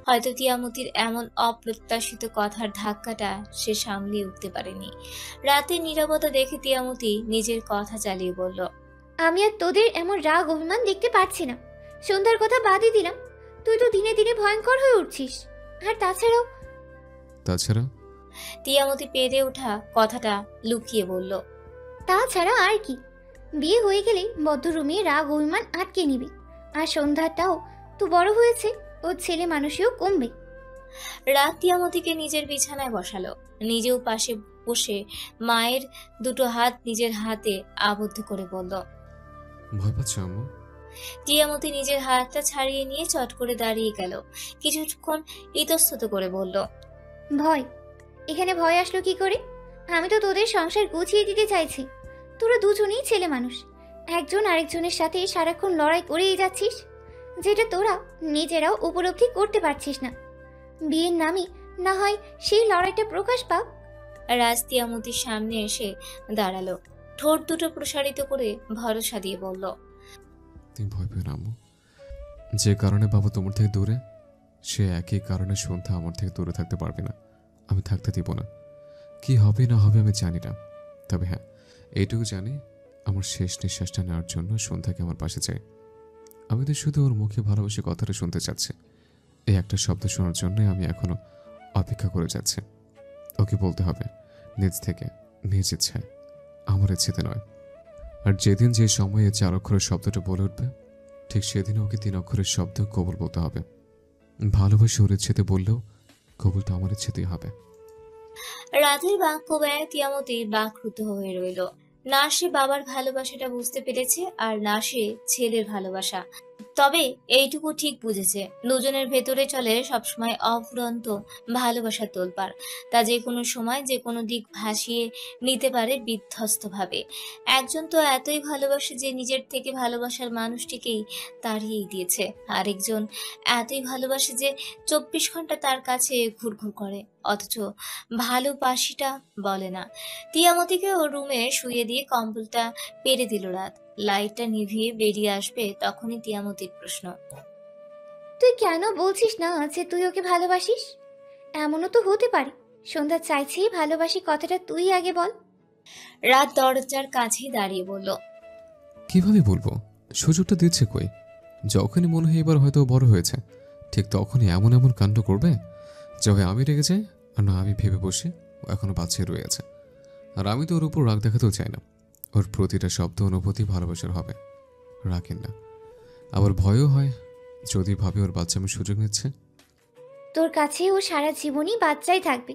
হয়তো তিয়ামতির এমন অপ্রত্যাশিত কথার ধাক্কাটা সে সামলিয়ে উঠতে পারেনি। রাতের নীরবতা দেখে তিয়ামতি নিজের কথা চালিয়ে বলল, আমি আর তোদের এমন রাগ অভিমান দেখতে পারছি না। সন্ধ্যার কথা বাদই দিলাম, তুই তো দিনে দিনে ভয়ঙ্কর হয়ে উঠছিস। আর তাছাড়া তিয়ামতি পেরে ওঠা কথাটা লুকিয়ে বলল। তাছাড়া আর কি, বিয়ে হয়ে গেলে বদ্ধ রুমে রাগ অভিমান আটকে নিবি। আর সন্ধ্যাটাও তো বড় হয়েছে, ওর ছেলে মানুষেও কমবে। রাত তিয়ামতিকে নিজের বিছানায় বসালো, নিজেও পাশে বসে মায়ের দুটো হাত নিজের হাতে আবদ্ধ করে বলল। ভয় পাচ্ছ আম্মু? তিয়ামতি নিজের হাতটা ছাড়িয়ে নিয়ে চট করে দাঁড়িয়ে গেল, কিছুক্ষণ ইতস্তত করে বলল। ভয়? এখানে ভয় আসলো কি করে? আমি তো তোদের সংসার গুছিয়ে দিতে চাইছি। তোরা দুজনেই ছেলে মানুষ, একজন আরেকজনের সাথে সারাক্ষণ লড়াই করেই যাচ্ছিস, যেটা তোরা নিজেরাও উপলব্ধি করতে পারছিস না। বিয়ের নামে না হয় সেই লড়াইটা প্রকাশ পাক। রাজ তিয়ামতির সামনে এসে দাঁড়ালো, ঠোঁট দুটো প্রসারিত করে ভরসা দিয়ে বলল। তুমি ভয় পেও না আম্মু। যে কারণে বাবা তোমার থেকে দূরে, সে একই কারণে সন্ধ্যা আমার থেকে দূরে থাকতে পারবে না। আমি থাকতে দিব না। কি হবে না হবে আমি জানি না, তবে হ্যাঁ এইটুকু জানি, আমার শেষ নিঃশ্বাসটা নেওয়ার জন্য সন্ধ্যাকে আমার পাশে চাই। আমি তো শুধু ওর মুখে ভালোবেসে কথাটা শুনতে চাচ্ছি। এই একটা শব্দ শোনার জন্যই আমি এখনো অপেক্ষা করে যাচ্ছি। ওকে বলতে হবে নিজ থেকে, নিজ ইচ্ছায়, আমার ইচ্ছেতে নয়। আর যেদিন যে সময়ে 4 অক্ষরের শব্দটা বলে উঠবে, ঠিক সেদিন ওকে 3 অক্ষরের শব্দ কবুল বলতে হবে। ভালোবাসে ওর ইচ্ছেতে বললেও কবুলটা আমার ইচ্ছেতেই হবে। রাতের বাক্য ব্যয় তিয়ামতি বাকরুদ্ধ হয়ে রইল। না সে বাবার ভালোবাসাটা বুঝতে পেরেছে, আর না সে ছেলের ভালোবাসা। তবে এইটুকু ঠিক বুঝেছে, দুজনের ভেতরে চলে সবসময় অফুরন্ত ভালোবাসার তোলপাড়। তা যে কোনো সময় যে কোনো দিক ভাসিয়ে নিতে পারে বিধ্বস্ত ভাবে। একজন তো এতই ভালোবাসে যে নিজের থেকে ভালোবাসার মানুষটিকেই তাড়িয়ে দিয়েছে, আরেকজন এতই ভালোবাসে যে 24 ঘন্টা তার কাছে ঘুরঘুর করে, অথচ ভালোবাসিটা বলে না। তিয়ামতিকে ওর রুমে শুয়ে দিয়ে কম্বলটা পেরে দিল রাত। লাইটটা নিভিয়ে বেরিয়ে আসবে তখনই তিয়ামতির প্রশ্ন। তুই কেন বলছিস না যে তুই ওকে ভালোবাসিস? এমনও তো হতে পারে সন্ধ্যা চাইছি ভালোবাসি, কথাটা তুই আগে বল। রাত দরজার কাছেই দাঁড়িয়ে বলল। কিভাবে বলবো? সুযোগটা দিচ্ছে কই? যখনই মনে হয় এবার হয়তো বড় হয়েছে, ঠিক তখনই এমন এমন কাণ্ড করবে যে হয় আমি রেগে যাই, আর না আমি ভেবে বসে ও এখনো বাচ্চাই রয়েছে। আর আমি তো ওর উপর রাগ দেখাতেও চাই না। ওর প্রতিটা শব্দ অনুভূতি ভালোবাসার হবে, রাখেন না। আবার ভয়ও হয় যদি ভাবে ওর বাচ্চা আমি সুযোগ নিচ্ছে। তোর কাছে ও সারা জীবনই বাচ্চাই থাকবে,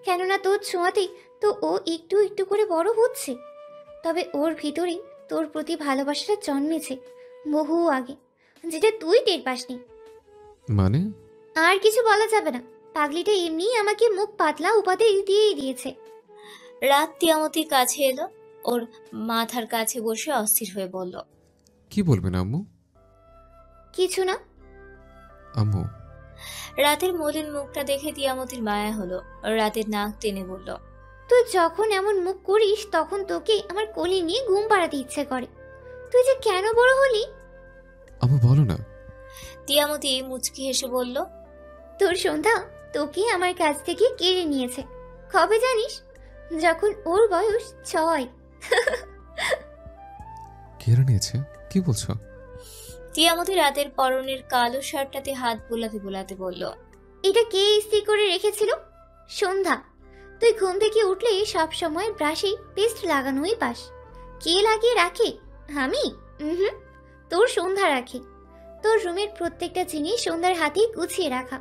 কেননা তোর ছোঁয়াতেই তো ও একটু একটু করে বড় হচ্ছে। তবে ওর ভিতরে তোর প্রতি ভালোবাসাটা জন্মেছে বহু আগে, যেটা তুই টের পাসনি। মানে? আর কিছু বলা যাবে না, পাগলিটা এমনিই আমাকে মুখ পাতলা উপাধি দিয়েই দিয়েছে। রাত তিয়ামতির কাছে এলো, ওর মাথার কাছে বসে অস্থির হয়ে বলল। কি বলবেন আম্মু? কিছু না। আম্মু। রাতের মলিন মুখটা দেখে তিয়ামতির মায়া হলো, রাতের নাক টেনে বলল। তুই যখন এমন মুখ করিস তখন তোকে আমার কোলে নিয়ে ঘুম পাড়াতে ইচ্ছে করে। তুই যে কেন বড় হলি? আম্মু বলো না। তিয়ামতি মুচকি হেসে বলল। তোর সন্ধ্যা তোকে আমার কাছ থেকে কেড়ে নিয়েছে, কবে জানিস? যখন ওর বয়স 6। কেড়ে নিয়েছে? কি বলছো? তিয়ামতি রাতের পরনের কালো শার্টটাতে হাত বোলাতে বোলাতে বলল। এটা কে ইস্ত্রি করে রেখেছিল? সন্ধ্যা। তুই ঘুম থেকে উঠলে সব সময় ব্রাশে পেস্ট লাগানোই পাস। কে লাগিয়ে রাখে? আমি? তোর সন্ধ্যা রাখে। তোর রুমের প্রত্যেকটা জিনিস সন্ধ্যার হাতেই গুছিয়ে রাখা।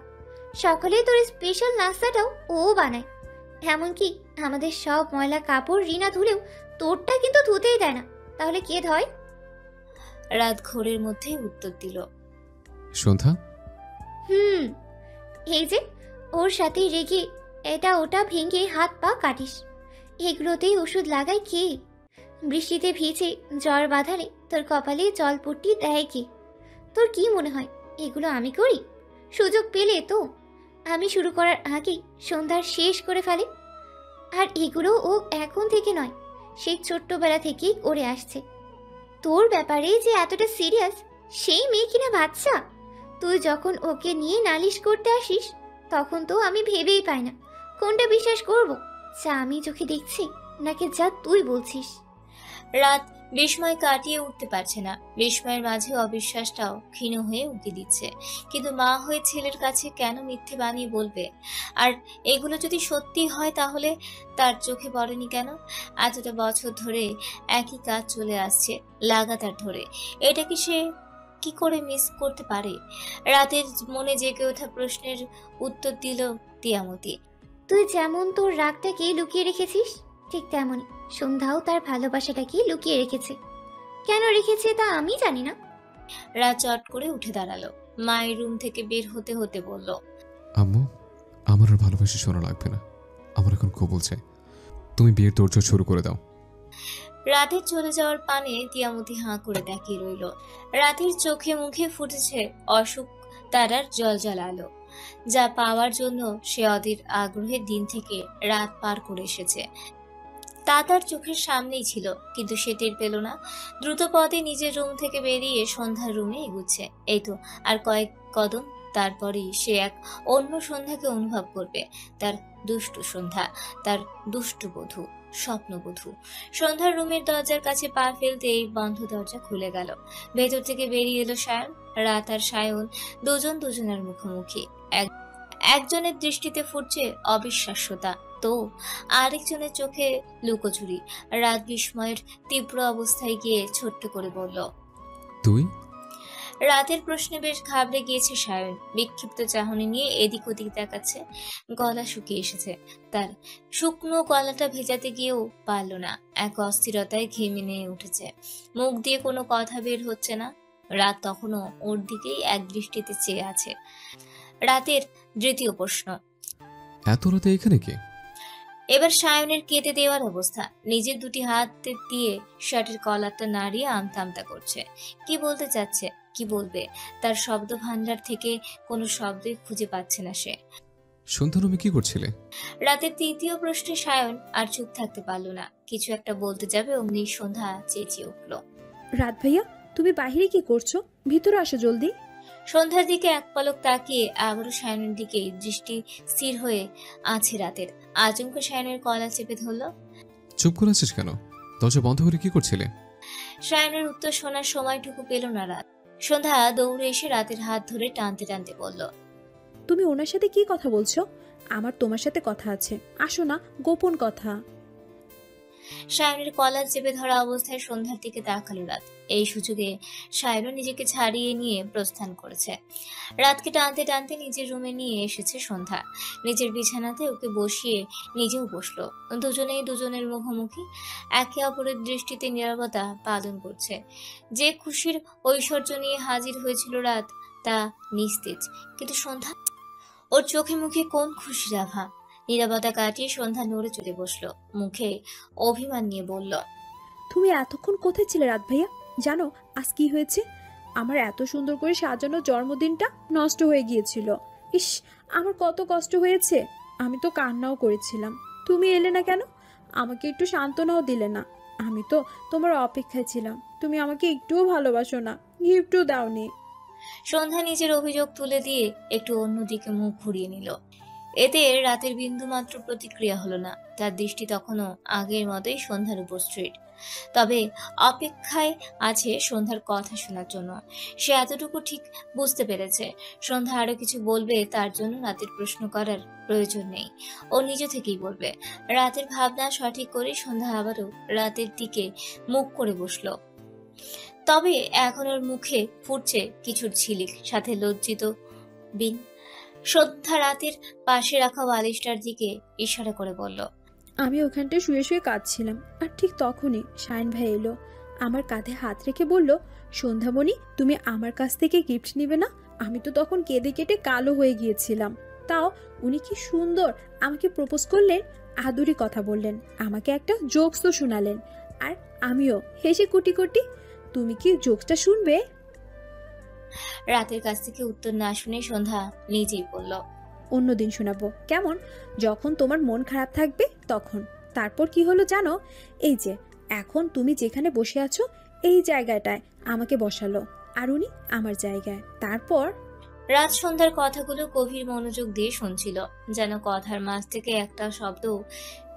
সকালে তোর স্পেশাল নাস্তাটাও ও বানায়। এমনকি আমাদের সব ময়লা কাপড় রিনা ধুলেও তোরটা কিন্তু ধুতেই দেয় না। তাহলে কে ধয়? রাত ঘোরের মধ্যে উত্তর দিল। সন্ধ্যা। এই যে ওর সাথে রেগে এটা ওটা ভেঙে হাত পা কাটিস, এগুলোতেই ওষুধ লাগায় কে? বৃষ্টিতে ভিজে জ্বর বাঁধালে তোর কপালে জলপট্টি দেয় কে? তোর কি মনে হয় এগুলো আমি করি? সুযোগ পেলে তো আমি শুরু করার আগেই সন্ধ্যার শেষ করে ফেলে। আর এগুলো ও এখন থেকে নয়, সেই ছোট্টবেলা থেকেই করে আসছে। তোর ব্যাপারে যে এতটা সিরিয়াস সেই মেয়ে কিনা বাচ্চা। তুই যখন ওকে নিয়ে নালিশ করতে আসিস তখন তো আমি ভেবেই পাই না কোনটা বিশ্বাস করব, যা আমি চোখে দেখছি নাকি যা তুই বলছিস। রাত বিস্ময় কাটিয়ে উঠতে পারছে না। বিস্ময়ের মাঝে অবিশ্বাসটাও ক্ষীণ হয়ে উকি দিচ্ছে। কিন্তু মা হয়ে ছেলের কাছে কেন মিথ্যে বানিয়ে বলবে? আর এগুলো যদি সত্যি হয় তাহলে তার চোখে পড়েনি কেন? এতটা বছর ধরে একই কাজ চলে আসছে লাগাতার ধরে। এটা কি সে কি করে মিস করতে পারে? রাতের মনে জেগে ওঠা প্রশ্নের উত্তর দিল তিয়ামতি। তুই যেমন তোর রাগটাকে লুকিয়ে রেখেছিস, ঠিক তেমনই সন্ধ্যাও তার ভালোবাসাটাকে লুকিয়ে রেখেছে। কেন রেখেছে তা আমি জানি না। রাত চট করে উঠে দাঁড়ালো। মায়ের রুম থেকে বের হতে হতে বলল, আম্মু, আমার আর ভালোবাসা শোনা লাগবে না। আমার এখন কবুল চাই। তুমি বিয়ের তোড়জোড় শুরু করে দাও। রাতের চলে যাওয়ার পানে তিয়ামতি হাঁ করে তাকিয়ে রইল। রাতের চোখে মুখে ফুটেছে অসুখ তারার জলজল আলো, যা পাওয়ার জন্য সে অধীর আগ্রহের দিন থেকে রাত পার করে এসেছে। তা তার চোখের সামনেই ছিল, কিন্তু সে টের পেল না। দ্রুত পদে নিজের রুম থেকে বেরিয়ে সন্ধ্যার রুমে এগুচ্ছে। এই তো আর কয়েক কদম, তারপরেই সে এক অন্য সন্ধ্যাকে অনুভব করবে। তার দুষ্টু সন্ধ্যা, তার দুষ্টু বধূ, স্বপ্নবধূ। সন্ধ্যার রুমের দরজার কাছে পা ফেলতেই বন্ধ দরজা খুলে গেল। ভেতর থেকে বেরিয়ে এলো সায়ন। রাত আর সায়ন দুজন দুজনের মুখোমুখি। একজনের দৃষ্টিতে ফুটছে অবিশ্বাস্যতা, তো আরেকজনের চোখে লুকোচুরি। রাত বিস্ময়ের তীব্র অবস্থায় গিয়ে ছোট্ট করে বলল, তুই? রাতের প্রশ্নে বেশ ঘাবড়ে গিয়েছে সায়ন। বিক্ষিপ্ত চাহনি নিয়ে এদিক ওদিক দেখাচ্ছে। গলা শুকিয়ে এসেছে তার। শুকনো গলাটা ভেজাতে গিয়েও পারল না। এক অস্থিরতায় ঘেমে নিয়ে উঠেছে। মুখ দিয়ে কোনো কথা বের হচ্ছে না। রাত তখনও ওর দিকেই এক দৃষ্টিতে চেয়ে আছে। রাতের দ্বিতীয় প্রশ্ন, এত রাতে এখানে কে? এবার সায়নের কেটে দেওয়ার অবস্থা। নিজের দুটি হাত দিয়ে শার্টের কলারটা নাড়িয়ে আমতা আমতা করছে। কি বলতে চাচ্ছে, কি বলবে? তার শব্দ ভান্ডার থেকে কোনো শব্দই খুঁজে পাচ্ছে না সে। সন্ধ্যা রুমে কি করছিলে? রাতের তৃতীয় প্রশ্নে সায়ন আর চুপ থাকতে পারল না। কিছু একটা বলতে যাবে অমনি সন্ধ্যা চেঁচিয়ে উঠল, রাত ভাইয়া, তুমি বাইরে কি করছো? ভিতরে আসো জলদি। সন্ধ্যার দিকে এক পলক তাকিয়ে আবারও সায়নের দিকে দৃষ্টি স্থির হয়ে আছে রাতের। আচমকা সায়নের কলা চেপে ধরল। চুপ করে আছিস কেন? দরজা বন্ধ করে কি করছিলে? সায়নের উত্তর শোনার সময়টুকু পেল না রাত। সন্ধ্যা দৌড়ে এসে রাতের হাত ধরে টানতে টানতে বলল, তুমি ওনার সাথে কি কথা বলছো? আমার তোমার সাথে কথা আছে, আসো না, গোপন কথা। সায়নের কলার চেপে ধরা অবস্থায় সন্ধ্যার দিকে তাকালো রাত। এই সুযোগে সায়নও নিজেকে ছাড়িয়ে নিয়ে প্রস্থান করেছে। রাতকে টানতে টানতে নিজের রুমে নিয়ে এসেছে সন্ধ্যা। নিজের বিছানাতে ওকে বসিয়ে নিজেও বসলো। দুজনেই দুজনের মুখোমুখি, একে অপরের দৃষ্টিতে নীরবতা পালন করছে। যে খুশির ঐশ্বর্য নিয়ে হাজির হয়েছিল রাত, তা নিস্তেজ। কিন্তু সন্ধ্যা, ওর চোখে মুখে কোন খুশির আভা? নীরবতা কাটিয়ে সন্ধ্যা নড়ে চলে বসলো। মুখে অভিমান নিয়ে বলল, তুমি এতক্ষণ কোথায় ছিলে রাত ভাইয়া? জানো আজ কি হয়েছে? আমার এত সুন্দর করে সাজানো জন্মদিনটা নষ্ট হয়ে গিয়েছিল। ইস, আমার কত কষ্ট হয়েছে। আমি তো কান্নাও করেছিলাম। তুমি এলে না কেন? আমাকে একটু সান্ত্বনাও দিলে না। আমি তো তোমার অপেক্ষায় ছিলাম। তুমি আমাকে একটুও ভালোবাসো না, গিফটও দাওনি। সন্ধ্যা নিজের অভিযোগ তুলে দিয়ে একটু অন্যদিকে মুখ ঘুরিয়ে নিল। এতে রাতের বিন্দুমাত্র প্রতিক্রিয়া হলো না। তার দৃষ্টি তখনও আগের মতোই সন্ধ্যার উপর স্থির। তবে অপেক্ষায় আছে সন্ধ্যার কথা শোনার জন্য। সে এতটুকু ঠিক বুঝতে পেরেছে, সন্ধ্যা আরো কিছু বলবে, তার জন্য রাতের প্রশ্ন করার প্রয়োজন নেই। ও নিজে থেকেই বলবে। রাতের ভাবনা সঠিক করে সন্ধ্যা আবারও রাতের দিকে মুখ করে বসলো। তবে এখন ওর মুখে ফুটছে কিছুর ঝিলিক, সাথে লজ্জিত বিন। সন্ধ্যা রাতের পাশে রাখা বালিশটার দিকে ইশারা করে বলল, আমি ওখানটায় শুয়ে শুয়ে কাঁদছিলাম, আর ঠিক তখনই শাইন ভাই এলো। আমার কাঁধে হাত রেখে বলল, সন্ধ্যামণি, তুমি আমার কাছ থেকে গিফট নিবে না? আমি তো তখন কেঁদে কেটে কালো হয়ে গিয়েছিলাম। তাও উনি কি সুন্দর আমাকে প্রপোজ করলেন, আদুরি কথা বললেন, আমাকে একটা জোকসও শোনালেন, আর আমিও হেসে কুটি কুটি। তুমি কি জোকসটা শুনবে? রাতের কাছ থেকে উত্তর না শুনে সন্ধ্যা নিজেই বলল, অন্যদিন শোনাবো, কেমন? যখন তোমার মন খারাপ থাকবে তখন। তারপর কি হলো জানো? এই যে এখন তুমি যেখানে বসে আছো এই জায়গাটায় আমাকে বসালো, আর উনি আমার জায়গায়। তারপর রাত সন্ধ্যার কথাগুলো গভীর মনোযোগ দিয়ে শুনছিল, যেন কথার মাঝ থেকে একটা শব্দ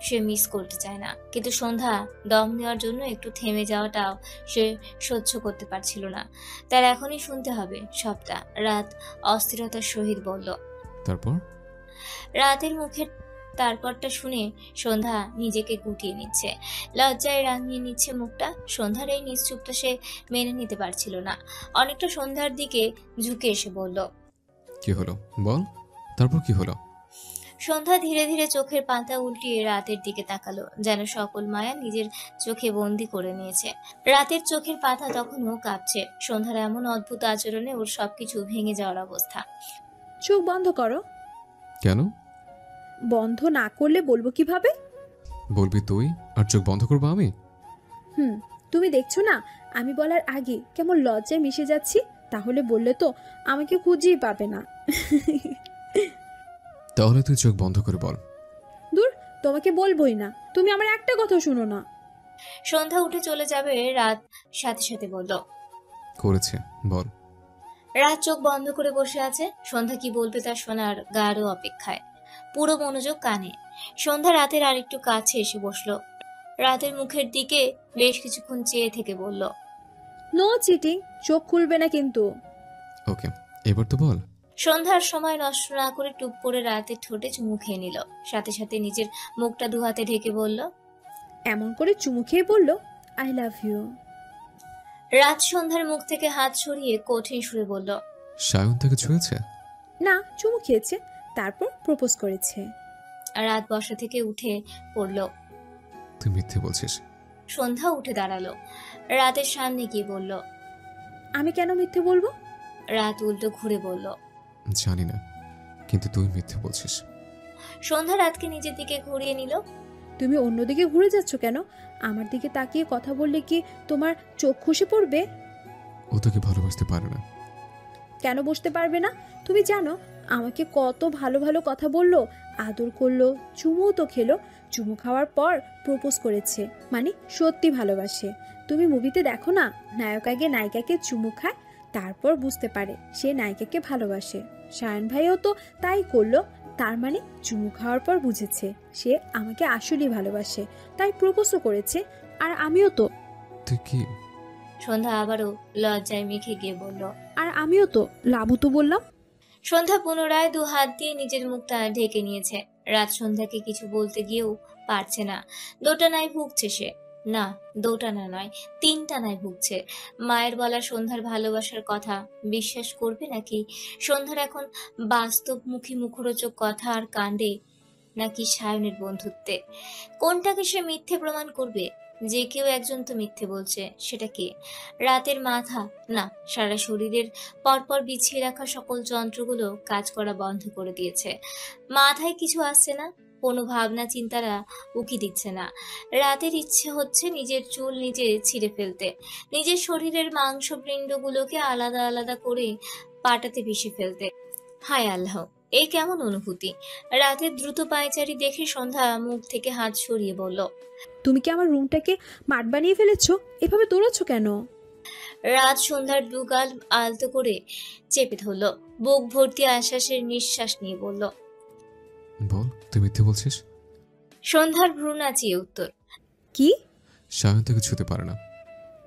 সে মিস করতে চায় না। কিন্তু সন্ধ্যা দম নেওয়ার জন্য একটু থেমে যাওয়াটাও সে সহ্য করতে পারছিল না। তার এখনই শুনতে হবে সবটা। রাত অস্থিরতার সহিত বলল। তারপর? রাতের মুখের তারপরটা শুনে সন্ধ্যা নিজেকে গুটিয়ে নিচ্ছে, লজ্জায় রাঙিয়ে নিচ্ছে মুখটা। সন্ধ্যার এই নিশ্চুপটা সে মেনে নিতে পারছিল না। অনেকটা সন্ধ্যার দিকে ঝুঁকে এসে বলল। কি হলো বল, তারপর কি হলো? সন্ধ্যা ধীরে ধীরে চোখের পাতা উল্টিয়ে রাতের দিকে তাকালো, যেন সকল মায়া নিজের চোখে বন্দি করে নিয়েছে। রাতের চোখের পাতা তখনও কাঁপছে। সন্ধ্যার এমন অদ্ভুত আচরণে ওর সবকিছু ভেঙে যাওয়ার অবস্থা। চোখ বন্ধ করো। কেন? বন্ধ না করলে বলবো কিভাবে? বলবি তুই আর চোখ বন্ধ করবো আমি? তুমি দেখছো না আমি বলার আগে কেমন লজ্জায় মিশে যাচ্ছি? তাহলে বললে তো আমাকে খুঁজেই পাবে না। তাহলে তুই চোখ বন্ধ করে বল। দূর, তোমাকে বলবোই না। তুমি আমার একটা কথা শুনো না। সন্ধ্যা উঠে চলে যাবে, রাত সাথে সাথে বলল। করেছে, বল। রাত চোখ বন্ধ করে বসে আছে। সন্ধ্যা কি বলবে তা শোনার গাঢ় অপেক্ষায়, পুরো মনোযোগ কানে। সন্ধ্যা রাতের আরেকটু কাছে এসে বসলো, রাতের মুখের দিকে বেশ কিছুক্ষণ চেয়ে থেকে বলল। নো চিটিং, চোখ খুলবে না কিন্তু। ওকে, এবার তো বল। সন্ধ্যার সময় নষ্ট না করে টুপ করে রাতের ঠোঁটে চুমু খেয়ে নিল, সাথে সাথে নিজের মুখটা দুহাতে ঢেকে বলল। এমন করে চুমু খেয়ে বলল আই লাভ ইউ। রাত সন্ধ্যার মুখ থেকে হাত সরিয়ে কঠিন সুরে বলল। সায়ন তাকে ছুঁয়েছে? না, চুমু খেয়েছে, তারপর প্রপোজ করেছে। রাত বসা থেকে উঠে পড়ল। তুই মিথ্যে বলছিস। সন্ধ্যা উঠে দাঁড়ালো, রাতের সামনে গিয়ে বলল। আমি কেন মিথ্যে বলবো? রাত উল্টো ঘুরে বলল। জানি না, কিন্তু তুই মিথ্যে বলছিস। সন্ধ্যা রাতকে নিজের দিকে ঘুরিয়ে নিল। তুমি অন্যদিকে ঘুরে যাচ্ছ কেন? আমার দিকে তাকিয়ে কথা বললে কি তোমার চোখ খসে পড়বে? ও তোকে ভালোবাসতে পারে না। কেন বসতে পারবে না? তুমি জানো আমাকে কত ভালো ভালো কথা বললো, আদর করলো, চুমুও তো খেলো। চুমু খাওয়ার পর প্রপোজ করেছে, মানে সত্যি ভালোবাসে। তুমি মুভিতে দেখো না, নায়ক আগে নায়িকাকে চুমু খায়, তারপর বুঝতে পারে সে নায়িকাকে ভালোবাসে। সায়ন ভাইও তো তাই করলো, তার মানে চুমু খাওয়ার পর বুঝেছে সে আমাকে আসলেই ভালোবাসে, তাই প্রপোজও করেছে। আর আমিও তো। তুই কি? সন্ধ্যা আবারও লজ্জায় মেখে গিয়ে বলল। আর আমিও তো লাবু তো বললাম। সন্ধ্যা পুনরায় দু হাত দিয়ে নিজের মুখটা ঢেকে নিয়েছে। রাত সন্ধ্যাকে কিছু বলতে গিয়েও পারছে না। দোটানায় ভুগছে সে। না, দোটানা নয়, তিনটানায় ভুগছে। মায়ের বলা সন্ধ্যার ভালোবাসার কথা বিশ্বাস করবে নাকি সন্ধ্যার এখন বাস্তবমুখী মুখরোচক কথা আর কাণ্ডে, নাকি সায়নের বন্ধুত্বে? কোনটাকে সে মিথ্যে প্রমাণ করবে? যে কেউ একজন তো মিথ্যে বলছে, সেটা কে? রাতের মাথা না, সারা শরীরের পরপর বিছিয়ে রাখা সকল যন্ত্রগুলো কাজ করা বন্ধ করে দিয়েছে। মাথায় কিছু আসছে না, কোনো ভাবনা চিন্তারা উকি দিচ্ছে না। রাতের ইচ্ছে হচ্ছে নিজের চুল নিজে ছিঁড়ে ফেলতে, নিজের শরীরের মাংসপিণ্ডগুলোকে আলাদা আলাদা করে পাটাতে পিষে ফেলতে। হায় আল্লাহ, এই কেমন অনুভূতি! রাতের দ্রুত পায়চারি দেখে সন্ধ্যা মুখ থেকে হাত সরিয়ে বলল। তুমি কি আমার রুমটাকে মাঠ বানিয়ে ফেলেছো? এভাবে দৌড়াচ্ছ কেন? রাত সন্ধ্যার দুগাল আলতো করে চেপে ধরল, বুক ভর্তি আশ্বাসের নিঃশ্বাস নিয়ে বলল। বল, তুই মিথ্যে বলছিস? সন্ধ্যার ভ্রু নাচিয়ে উত্তর। কি? সায়ন তাকে ছুঁতে পারে না।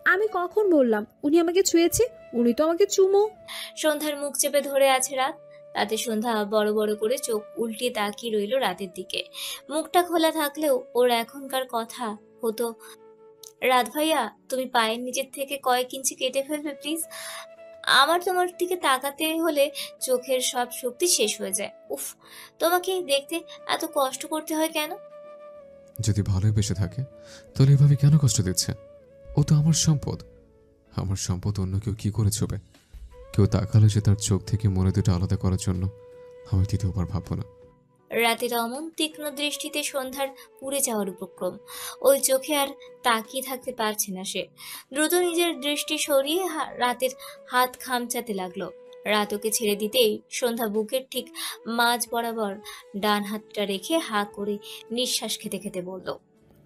আমি কখন বললাম উনি আমাকে ছুঁয়েছে? উনি তো আমাকে চুমু। সন্ধ্যার মুখ চেপে ধরে আছে রাত। রাতে সন্ধ্যা বড় বড় করে চোখ উল্টে তাকিয়ে রইল রাতের দিকে। মুখটা খোলা থাকলেও ওর এখনকার কথা হতো। রাত ভাইয়া, তুমি পায়ের নিচের থেকে কয়েক ইঞ্চি কেটে ফেলবে প্লিজ। আমার তোমার দিকে তাকাতে হলে চোখের সব শক্তি শেষ হয়ে যায়। উফ, তোমাকে দেখতে এত কষ্ট করতে হয় কেন? যদি ভালোই বেসে থাকে তাহলে এভাবে কেন কষ্ট দিচ্ছে? ও তো আমার সম্পদ। আমার সম্পদ অন্য কেউ কি করে ছবে? কেউ তাকালে যে তার চোখ থেকে মনে দুটো আলাদা করার জন্য আমি দ্বিতীয়বার ভাববো না। রাতের অমন তীক্ষ্ণ দৃষ্টিতে সন্ধ্যার পুড়ে যাওয়ার উপক্রম। ওই চোখে আর তাকিয়ে থাকতে পারছে না সে। দ্রুত নিজের দৃষ্টি সরিয়ে রাতের হাত খামচাতে লাগলো। রাত ওকে ছেড়ে দিতেই সন্ধ্যা বুকের ঠিক মাঝ বরাবর ডান হাতটা রেখে হা করে নিঃশ্বাস খেতে খেতে বলল।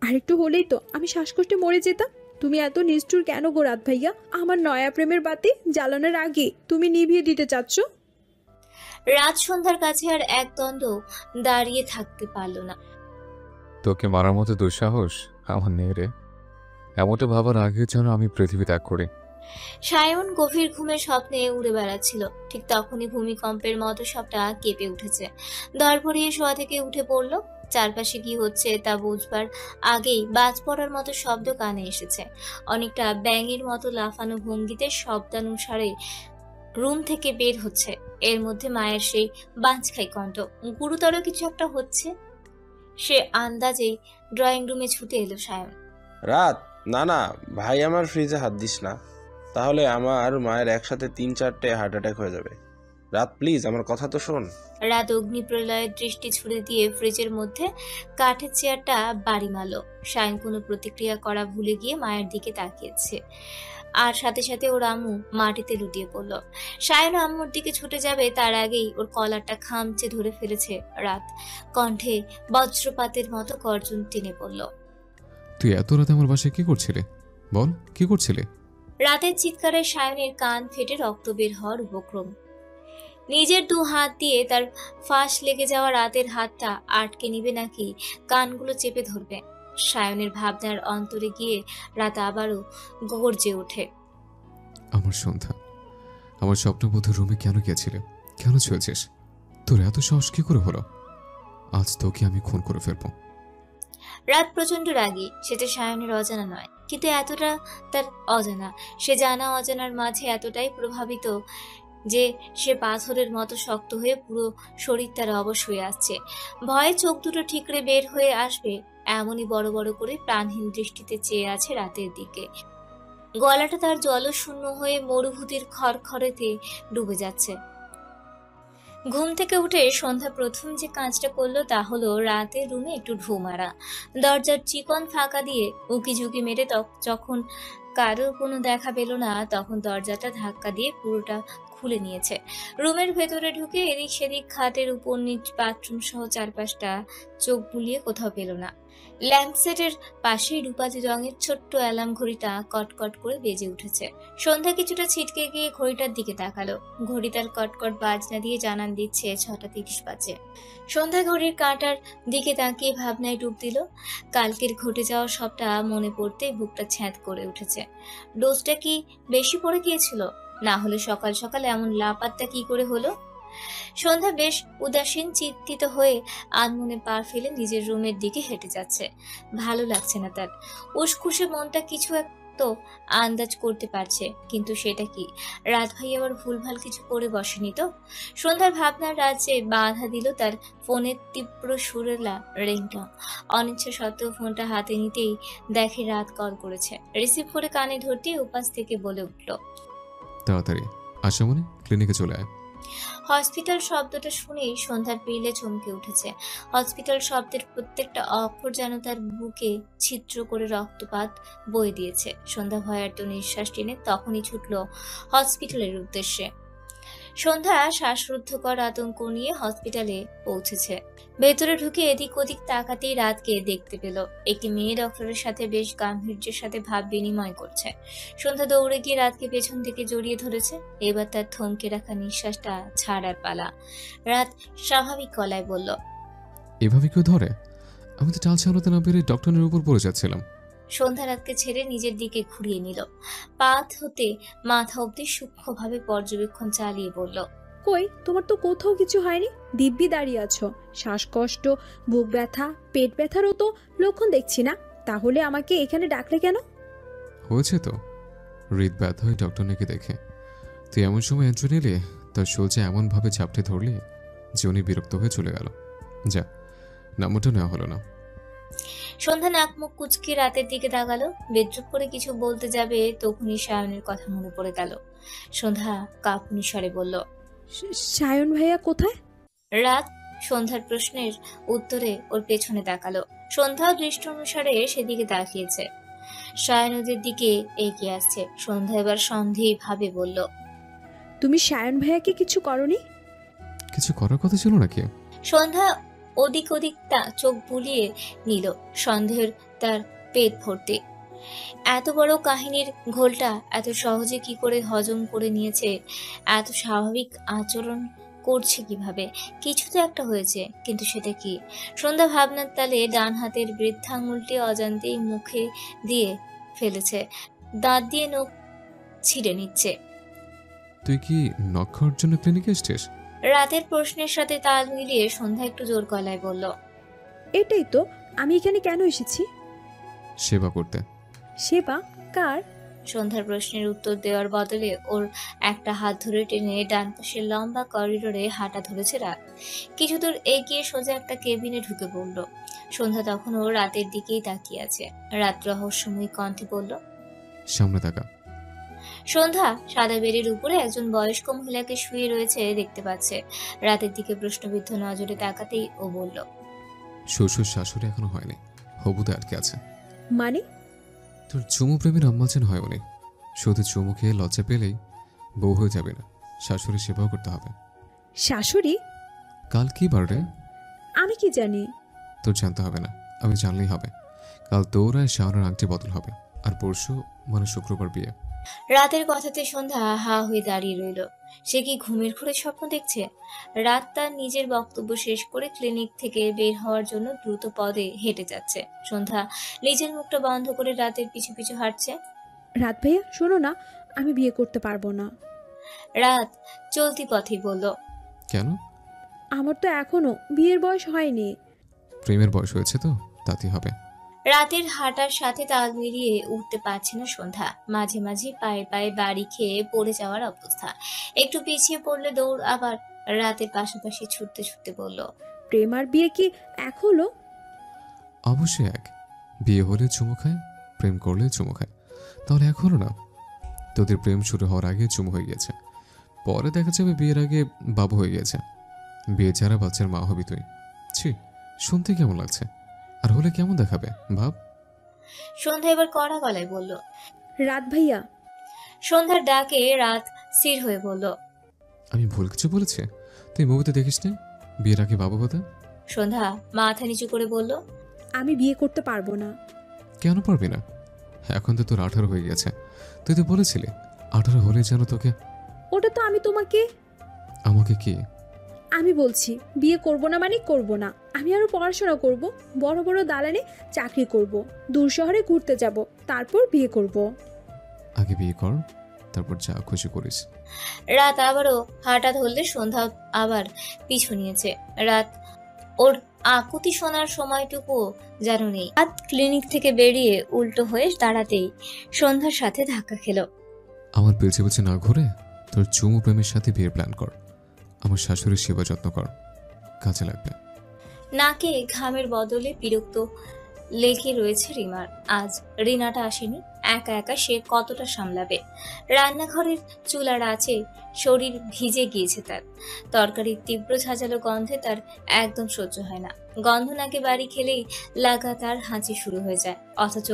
আরেকটু হলেই তো আমি শ্বাসকষ্টে মরে যেতাম। তুমি এত নিষ্ঠুর কেন গো রাত ভাইয়া? আমার নয়া প্রেমের বাতি জ্বালানোর আগে তুমি নিভিয়ে দিতে চাচ্ছ? রাত সন্ধ্যার কাছে আর এক দ্বন্দ্ব দাঁড়িয়ে থাকতে পারল না। তোকে মারার মতো দুঃসাহস আমার নেই রে। এমনটা ভাবার আগে যেন আমি পৃথিবী ত্যাগ করি। সায়ন গভীর ঘুমের স্বপ্নে উড়ে বেড়াচ্ছিল। ঠিক তখনই ভূমিকম্পের মতো সবটা কেঁপে উঠেছে। ধরফরিয়ে শোয়া থেকে উঠে পড়ল। চারপাশে কি হচ্ছে তা বুঝবার আগেই বাজ পড়ার মতো শব্দ কানে এসেছে। অনেকটা ব্যাঙের মতো লাফানো ভঙ্গিতে শব্দানুসারে রুম থেকে বের হচ্ছে। এর মধ্যে মায়ের সেই বাঁচখাই কণ্ঠ। গুরুতর কিছু একটা হচ্ছে। সে আন্দাজেই ড্রয়িং রুমে ছুটে এলো সায়ন। রাত, না না ভাই, আমার ফ্রিজে হাত দিস না, তাহলে আমার মায়ের একসাথে 3-4টে হার্ট অ্যাটাক হয়ে যাবে। রাত প্লিজ, আমার কথা তো শোন। রাত অগ্নিপ্রলয়ের দৃষ্টি ছুড়ে দিয়ে ফ্রিজের মধ্যে কাঠের চেয়ারটা বাড়ি মারল। সায়ন কোনো প্রতিক্রিয়া করা ভুলে গিয়ে মায়ের দিকে তাকিয়েছে, আর সাথে সাথে ওর আম্মু মাটিতে লুটিয়ে পড়ল। সায়ন আম্মুর দিকে ছুটে যাবে তার আগেই ওর কলারটা খামচে ধরে ফেলেছে রাত। কণ্ঠে বজ্রপাতের মতো গর্জন টেনে পড়ল। তুই এত রাতে আমার বাসায় কি করছিলে? বল, কি করছিলে? রাতের চিৎকারে সায়নের কান ফেটে রক্ত বের হওয়ার উপক্রম। নিজের 2 হাত দিয়ে তার ফাঁস লেগে যাওয়া রাতের হাতটা আটকে নিবে নাকি কানগুলো চেপে ধরবে। সায়নের ভাবনার অন্তরে গিয়ে রাত আবারও গর্জে ওঠে। আমার সন্ধ্যা, আমার স্বপ্নবোধের রুমে কেন গিয়েছিলে? কেন ছুঁয়েছিস? তোর এত সাহস কি করে হলো? আজ তোকে আমি খুন করে ফেলবো। রাত প্রচন্ড রাগী। সেটা সায়নের অজানা নয়, কিন্তু এতটা তার অজানা। সে জানা অজানার মাঝে এতটাই প্রভাবিত যে সে পাথরের মতো শক্ত হয়ে পুরো শরীর তার অবশ হয়ে আসছে। ভয়ে চোখ দুটো ঠিকরে বের হয়ে আসবে এমনই বড় বড় করে প্রাণহীন দৃষ্টিতে চেয়ে আছে রাতের দিকে। গলাটা তার জলশূন্য হয়ে মরুভূতির খড়খড়েতে ডুবে যাচ্ছে। ঘুম থেকে উঠে সন্ধ্যা প্রথম যে কাজটা করলো তা হলো রাতের রুমে একটু ঢু মারা। দরজার চিকন ফাঁকা দিয়ে উকি ঝুঁকি মেরে যখন কারোর কোনো দেখা পেল না, তখন দরজাটা ধাক্কা দিয়ে পুরোটা খুলে নিয়েছে। রুমের ভেতরে ঢুকে এদিক সেদিক খাটের উপর নিচ বাথরুম সহ চারপাশটা চোখ বুলিয়ে কোথাও পেল না। ল্যাম্পসেটের পাশেই রূপালি রঙের ছোট্ট অ্যালার্ম ঘড়িটা কটকট করে বেজে উঠেছে। সন্ধ্যা কিছুটা ছিটকে গিয়ে ঘড়িটার দিকে তাকালো। ঘড়ি তার কটকট বাজনা দিয়ে জানান দিচ্ছে 6:30 বাজে। সন্ধ্যা ঘড়ির কাঁটার দিকে তাকিয়ে ভাবনায় ডুব দিল। কালকের ঘটে যাওয়া সবটা মনে পড়তে বুকটা ছ্যাঁত করে উঠেছে। ডোজটা কি বেশি পড়ে গিয়েছিল? না হলে সকাল সকাল এমন লাপাত্তা কি করে হলো? সন্ধ্যা বেশ উদাসীন চিন্তিত হয়ে আনমনে পা ফেলে নিজের রুমের দিকে হেঁটে যাচ্ছে। ভালো লাগছে না তার। উসখুসে মনটা কিছু এক তো আন্দাজ করতে পারছে, কিন্তু সেটা কি? রাত ভাই আবার ভুলভাল কিছু করে বসেনি তো? সন্ধ্যার ভাবনার রাজ্যে বাধা দিল তার ফোনের তীব্র সুরেলা রিংটং। অনিচ্ছা সত্ত্বেও ফোনটা হাতে নিতেই দেখে রাত কল করেছে। রিসিভ করে কানে ধরতে উপাস থেকে বলে উঠল, তাড়াতাড়ি আসা মনে, ক্লিনিকে চলে আয়। হসপিটাল শব্দটা শুনেই সন্ধ্যার পেলে চমকে উঠেছে। হসপিটাল শব্দের প্রত্যেকটা অক্ষর যেন তার বুকে ছিদ্র করে রক্তপাত বয়ে দিয়েছে। সন্ধ্যা ভয়ার্ত নিঃশ্বাস টেনে তখনই ছুটল হসপিটালের উদ্দেশ্যে। সন্ধ্যা শ্বাসরুদ্ধকর আতঙ্ক নিয়ে হসপিটালে পৌঁছেছে। ভেতরে ঢুকে এদিক ওদিক তাকাতেই রাতকে দেখতে পেল। একটি মেয়ে ডক্টরের সাথে বেশ গাম্ভীর্যের সাথে ভাব বিনিময় করছে। সন্ধ্যা দৌড়ে গিয়ে রাতকে পেছন থেকে জড়িয়ে ধরেছে। এবার তার থমকে রাখা নিঃশ্বাসটা ছাড়ার পালা। রাত স্বাভাবিক গলায় বলল, এভাবে কেউ ধরে? আমি তো চাল চালাতে না পেরে ডক্টরের উপর পড়ে যাচ্ছিলাম। সন্ধ্যা রাতকে ছেড়ে নিজের দিকে ঘুরিয়ে নিল। পাত হতে মাথা অব্দি সূক্ষ্মভাবে পর্যবেক্ষণ চালিয়ে বলল, কই, তোমার তো কোথাও কিছু হয়নি। দিব্যি দাঁড়িয়ে আছো। শ্বাসকষ্ট, বুক ব্যথা, পেট ব্যথারও তো লক্ষণ দেখছি না। তাহলে আমাকে এখানে ডাকলে কেন? হয়েছে তো, হৃদ ব্যথা হয় ডক্টর নাকি দেখে। তুই এমন সময় এন্ট্রি নিলে, তার সোজা এমনভাবে ঝাপটে ধরলে যে উনি বিরক্ত হয়ে চলে গেল। যা, নাম্বারটা নেওয়া হলো না। সন্ধ্যা নাক মুখ কুচকে রাতের দিকে তাকালো। বেদ্রুপ করে কিছু বলতে যাবে তখনই সায়নের কথা মনে পড়ে গেল। সন্ধ্যা কাঁপুনি স্বরে বলল, সায়ন ভাইয়া কোথায়? রাত সন্ধ্যার প্রশ্নের উত্তরে ওর পেছনে তাকালো। সন্ধ্যা দৃষ্টি অনুসারে সেদিকে তাকিয়েছে। সায়নদের দিকে এগিয়ে আসছে। সন্ধ্যা এবার সন্দেহ ভাবে বলল, তুমি সায়ন ভাইয়াকে কিছু করনি? কিছু করার কথা ছিল নাকি? সন্ধ্যা ওদিক ওদিক চোখ বুলিয়ে নিল। সন্দেহের তার পেট ভর্তি। এত বড় কাহিনীর ঘোলটা এত সহজে কি করে হজম করে নিয়েছে? এত স্বাভাবিক আচরণ করছে কিভাবে? কিছু তো একটা হয়েছে, কিন্তু সেটা কি? সন্ধ্যা ভাবনার তালে ডান হাতের বৃদ্ধাঙ্গুলটি অজান্তেই মুখে দিয়ে ফেলেছে, দাঁত দিয়ে নখ ছিঁড়ে নিচ্ছে। তুই কি নখ খাওয়ার জন্য ক্লিনিকে এসছিস? রাতের প্রশ্নের সাথে তাল মিলিয়ে সন্ধ্যা একটু জোর গলায় বলল, এটাই তো, আমি এখানে কেন এসেছি? সেবা করতে। সেবা? কার? সন্ধ্যার প্রশ্নের উত্তর দেওয়ার বদলে ওর একটা হাত ধরে টেনে ডান পাশের লম্বা করিডোরে হাঁটা ধরেছে রাত। কিছু দূর এগিয়ে সোজা একটা কেবিনে ঢুকে পড়ল। সন্ধ্যা তখনও রাতের দিকেই তাকিয়ে আছে। রাত রহস্যময়ী কণ্ঠে বলল, সামনে তাকা। সন্ধ্যা সাদা বেড়ের উপরে একজন বয়স্ক মহিলাকে শুয়ে রয়েছে দেখতে পাচ্ছে। রাতের দিকে প্রশ্নবিদ্ধ নজরে তাকাতেই ও বলল, শ্বশুর শাশুড়ি এখনো হয়নি, হবুতে আটকে আছে। মানে? তোর চুমু প্রেমের আম্মাজান হয় উনি। শুধু চুমু খেয়ে লজ্জা পেলেই বউ হয়ে যাবে না, শাশুড়ি সেবাও করতে হবে। শাশুড়ি? কাল কি বারডে? আমি কি জানি? তোর জানতে হবে না, আমি জানলেই হবে। কাল তোর আর শাওনের আংটি বদল হবে, আর পরশু মানে শুক্রবার বিয়ে। রাতের কথাতে সন্ধ্যা হা হয়ে দাঁড়িয়ে রইল। সে কি ঘুমের ঘোরে স্বপ্ন দেখছে? রাত তার নিজের বক্তব্য শেষ করে ক্লিনিক থেকে বের হওয়ার জন্য দ্রুত পদে হেঁটে যাচ্ছে। সন্ধ্যা নিজের মুখটা বন্ধ করে রাতের পিছু পিছু হাঁটছে। রাত ভাইয়া শোনো না, আমি বিয়ে করতে পারবো না। রাত চলতি পথেই বলল, কেন? আমার তো এখনো বিয়ের বয়স হয়নি। প্রেমের বয়স হয়েছে তো, তাতেই হবে। রাতের হাঁটার সাথে তাল মিলিয়ে উঠতে পারছে না সন্ধ্যা। মাঝে মাঝে পায়ে পায়ে বাড়ি খেয়ে পড়ে যাওয়ার অবস্থা। একটু পিছিয়ে পড়লে দৌড় আবার। রাতের পাশাপাশি ছুটতে ছুটতে বলল, প্রেম আর বিয়ে কি এক হলো? অবশ্যই এক। বিয়ে হলে চুমু খায়, প্রেম করলে চুমু খায়, তাহলে এক হলো না? তোদের প্রেম শুরু হওয়ার আগে চুমু হয়ে গেছে, পরে দেখা যাবে বিয়ের আগে বাবু হয়ে গেছে। বিয়ে ছাড়া বাচ্চার মা হবি তুই। ছি, শুনতে কেমন লাগছে? আর হলে কেমন দেখাবে ভাব। সন্ধ্যা এবার কড়া গলায় বলল। রাত ভাইয়া। সন্ধ্যার ডাকে রাত স্থির হয়ে বলল, আমি ভুল কিছু বলেছি? তুই মুভিতে দেখিস নি বিয়ের আগে বাবু হতে? সন্ধ্যা মাথা নিচু করে বলল, আমি বিয়ে করতে পারবো না। কেন পারবি না? এখন তো তোর 18 হয়ে গেছে। তুই তো বলেছিলি 18 হলে যেন তোকে। ওটা তো আমি তোমাকে। আমাকে কি? আমি বলছি বিয়ে করব না মানে করব না। আমি আরো পড়াশোনা করব, বড় বড় দালানে চাকরি করব, দূর শহরে ঘুরতে যাব, তারপর বিয়ে করব। আগে বিয়ে কর, তারপর যা খুশি করিস। রাত আবারও হাঁটা ধরলে সন্ধ্যা আবার পিছু নিয়েছে। রাত ওর আকুতি শোনার সময়টুকু যেন নেই। রাত ক্লিনিক থেকে বেরিয়ে উল্টো হয়ে দাঁড়াতেই সন্ধ্যার সাথে ধাক্কা খেল। আমার পিছে পিছে না ঘুরে তোর চুমু প্রেমের সাথে বিয়ের প্ল্যান কর। আমার শাশুড়ির সেবা যত্ন কর, কাজে লাগবে। নাকে ঘামের বদলে বিরক্ত লেগে রয়েছে রিমার। আজ রিনাটা আসেনি, একা একা সে কতটা সামলাবে। রান্নাঘরের চুলার আছে, শরীর ভিজে গিয়েছে তার। তরকারির তীব্র ঝাঁঝালো গন্ধে তার একদম সহ্য হয় না। গন্ধ নাকে বাড়ি খেলেই লাগাতার হাঁচি শুরু হয়ে যায়, অথচ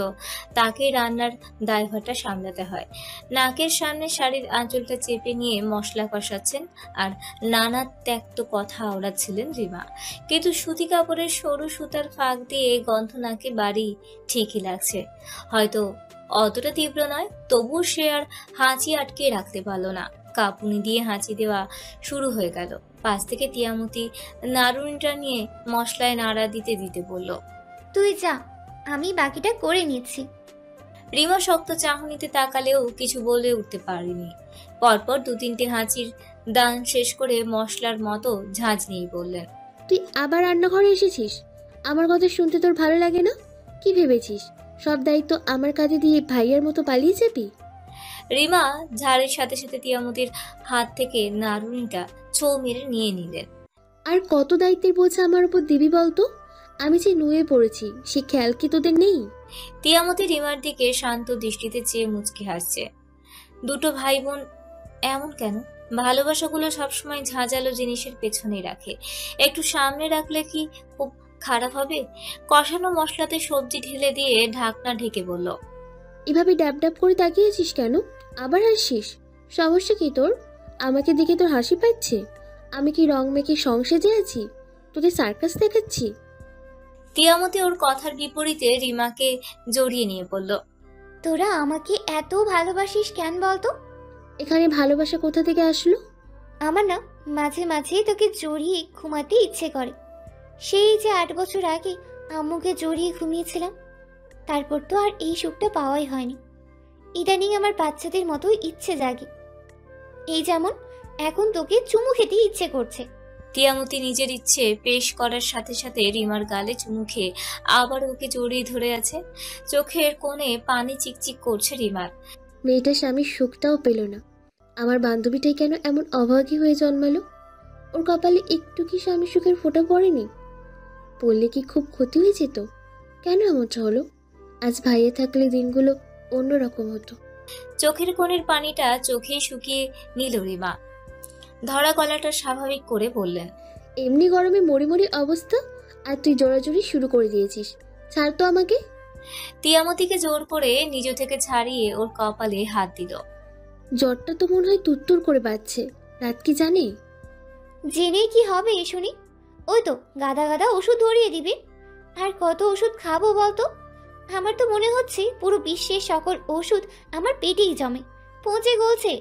তাকে রান্নার দায়ভারটা সামলাতে হয়। নাকের সামনে শাড়ির আঁচলটা চেপে নিয়ে মশলা কষাচ্ছেন আর নানা ত্যক্ত কথা আওড়াচ্ছিলেন রিমা। কিন্তু সুতি কাপড়ের সরু সুতার ফাঁক দিয়ে গন্ধ নাকে বাড়ি ঠিকই লাগছে, হয়তো অতটা তীব্র নয়, তবুও সে আর হাঁচি আটকে রাখতে পারল না। কাঁপুনি দিয়ে হাঁচি দেওয়া শুরু হয়ে গেল। পাশ থেকে তিয়ামতি নাড়ুনিটা নিয়ে মশলায় নাড়া দিতে দিতে বলল, তুই যা, আমি বাকিটা করে নিচ্ছি। রিমা শক্ত চাহনিতে তাকালেও কিছু বলে উঠতে পারেনি। পরপর 2-3টে হাঁচির দান শেষ করে মশলার মতো ঝাঁঝ নিয়ে বললেন, তুই আবার রান্নাঘরে এসেছিস? আমার কথা শুনতে তোর ভালো লাগে না? কি ভেবেছিস সব দায়িত্ব আমার কাঁধে দিয়ে ভাইয়ের মতো পালিয়ে যাবি? রিমা ঝাড়ের সাথে সাথে তিয়ামতির হাত থেকে নাড়ুনিটা ছো মেরে নিয়ে নিলেন। আর কত দায়িত্বের বোঝা আমার উপর দিবি বলতো? আমি যে নুয়ে পড়েছি সে খেয়াল কি তোদের নেই? তিয়ামতি রিমার দিকে শান্ত দৃষ্টিতে চেয়ে মুচকি হাসছে। দুটো ভাই বোন এমন কেন? ভালোবাসাগুলো সবসময় ঝাঁঝালো জিনিসের পেছনেই রাখে, একটু সামনে রাখলে কি খুব খারাপ হবে? কষানো মশলাতে সবজি ঢেলে দিয়ে ঢাকনা ঢেকে বলল, এভাবে ড্যাব ড্যাব করে তাকিয়েছিস কেন? আবার হাসিস? সমস্যা কি তোর? আমাকে দেখে তোর হাসি পাচ্ছে? আমি কি রং মেখে সংসেজে আছি? তোকে সার্কাস দেখাচ্ছি? তিয়ামতি ওর কথার বিপরীতে রিমাকে জড়িয়ে নিয়ে বলল, তোরা আমাকে এত ভালোবাসিস কেন বলতো? এখানে ভালোবাসা কোথা থেকে আসলো? আমার না মাঝে মাঝে তোকে জড়িয়ে ঘুমাতে ইচ্ছে করে। সেই যে 8 বছর আগে আম্মুকে জড়িয়ে ঘুমিয়েছিলাম, তারপর তো আর এই সুখটা পাওয়াই হয়নি। ইদানিং আমার বাচ্চাদের মতো ইচ্ছে জাগে। এই যেমন এখন তোকে চুমু খেতে ইচ্ছে করছে। তিয়ামতি নিজের ইচ্ছে পেশ করার সাথে সাথে রিমার গালে চুমু খেয়ে আবার ওকে জড়িয়ে ধরে আছে। চোখের কোণে পানি চিকচিক করছে রিমার। মেয়েটা স্বামীর সুখটাও পেল না। আমার বান্ধবীটাই কেন এমন অভাগী হয়ে জন্মালো? ওর কপালে একটু কি স্বামী সুখের ফোঁটা পড়েনি? পড়লে কি খুব ক্ষতি হয়ে যেত? কেন এমনটা হলো? আজ ভাইয়া থাকলে দিনগুলো অন্যরকম হতো। চোখের কোণের পানিটা চোখেই শুকিয়ে নিল রিমা। ধরা গলাটা স্বাভাবিক করে বললেন, এমনি গরমে মরি মরি অবস্থা, আর তুই জোরাজুরি শুরু করে দিয়েছিস। ছাড় তো আমাকে। তিয়ামতিকে জোর করে নিজ থেকে ছাড়িয়ে ওর কপালে হাত দিল। জ্বরটা তো মনে হয় তুত্তুর করে বাজছে। রাত কি জানে? জেনে কি হবে শুনি? ওই তো গাদা গাদা ওষুধ ধরিয়ে দিবে। আর কত ওষুধ খাবো বলতো? আমার তো মনে হচ্ছে পুরো বিশ্বের সকল ওষুধ আমার পেটেই জমে, পচে গলছে।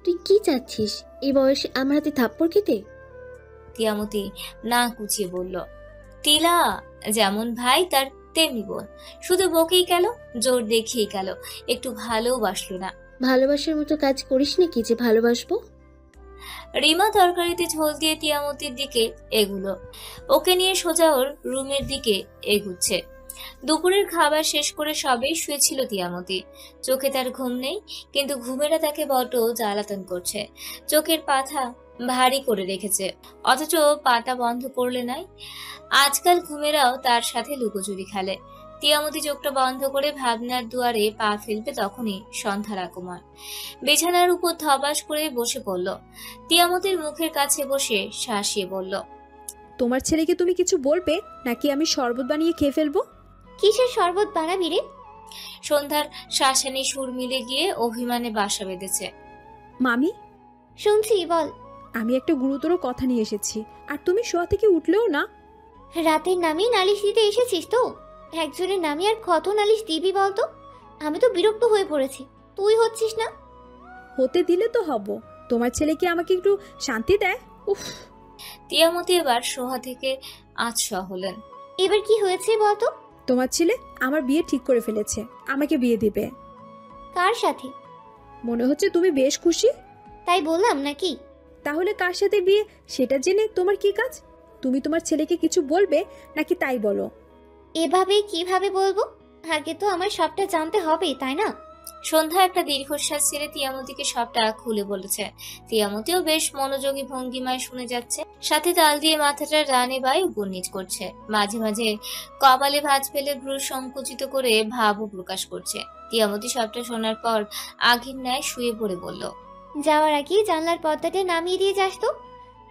তুই কি চাচ্ছিস এই বয়সে আমার হাতে থাপ্পড় খেতে? তিয়ামতি না কুচিয়ে বলল, তিলা যেমন ভাই তার তেমনি বোন, শুধু বকেই গেল, জোর দেখিয়ে গেল, একটু ভালোবাসলো না। ভালোবাসার মতো কাজ করিস নাকি যে ভালোবাসবো? রিমা তরকারিতে ঝোল দিয়ে তিয়ামতির দিকে এগুলো, ওকে নিয়ে সোজা ওর রুমের দিকে এগুচ্ছে। দুপুরের খাবার শেষ করে সবেই শুয়েছিল তিয়ামতি। চোখে তার ঘুম নেই, কিন্তু ঘুমেরা তাকে বড্ড জ্বালাতন করছে। চোখের পাতা ভারী করে রেখেছে, অথচ পাতা বন্ধ করলে নাই। আজকাল ঘুমেরাও তার সাথে লুকোচুরি খেলে। তিয়ামতি চোখটা বন্ধ করে ভাবনার দুয়ারে পা ফেলবে, তখনই সন্ধ্যার আগমন। বিছানার উপর ধপাস করে বসে পড়ল। তিয়ামতির মুখের কাছে বসে শাসিয়ে বলল, তোমার ছেলেকে তুমি কিছু বলবে নাকি আমি শরবত বানিয়ে খেয়ে ফেলবো? কিসের শরবত বানাবি রে? সন্ধ্যার শাসানি সুর মিলে গিয়ে অভিমানে বাসা বেঁধেছে। মামি, শুনছি, বল। আমি একটা গুরুতর কথা নিয়ে এসেছি, আর তুমি শোয়া থেকে উঠলেও না। রাতের নামে নালিশ দিতে এসেছিস তো? একজনের নামে আর কত নালিশ দিবি বলতো? আমি তো বিরক্ত হয়ে পড়েছি, তুই হচ্ছিস না। হতে দিলে তো হব। তোমার ছেলে কি আমাকে একটু শান্তি দেয়? উফ। তিয়ামতি এবার সোহা থেকে আছড়া হলেন। এবার কি হয়েছে বলতো? তোমার ছেলে আমার বিয়ে ঠিক করে ফেলেছে, আমাকে বিয়ে দিবে। কার সাথে? মনে হচ্ছে তুমি বেশ খুশি। তাই বললাম নাকি? তাহলে কার সাথে বিয়ে সেটা জেনে তোমার কি কাজ? তুমি তোমার ছেলেকে কিছু বলবে নাকি তাই বলো? এভাবে কিভাবে বলবো? আগে তো আমার সবটা জানতে হবে, তাই না? সন্ধ্যা একটা দীর্ঘশ্বাস ছেড়ে তিয়ামতিকে সবটা খুলে বলেছে। তিয়ামতিও বেশ মনোযোগী ভঙ্গিমায় শুনে যাচ্ছে, সাথে তাল দিয়ে মাথাটা ডানে বায়ে উপর নিচ করছে। মাঝে মাঝে কপালে ভাঁজ ফেলে ভ্রু সংকুচিত করে ভাবও প্রকাশ করছে। তিয়ামতি সবটা শোনার পর আগের ন্যায় শুয়ে পড়ে বলল, যাওয়ার আগে জানলার পর্দাটা নামিয়ে দিয়ে যাস তো,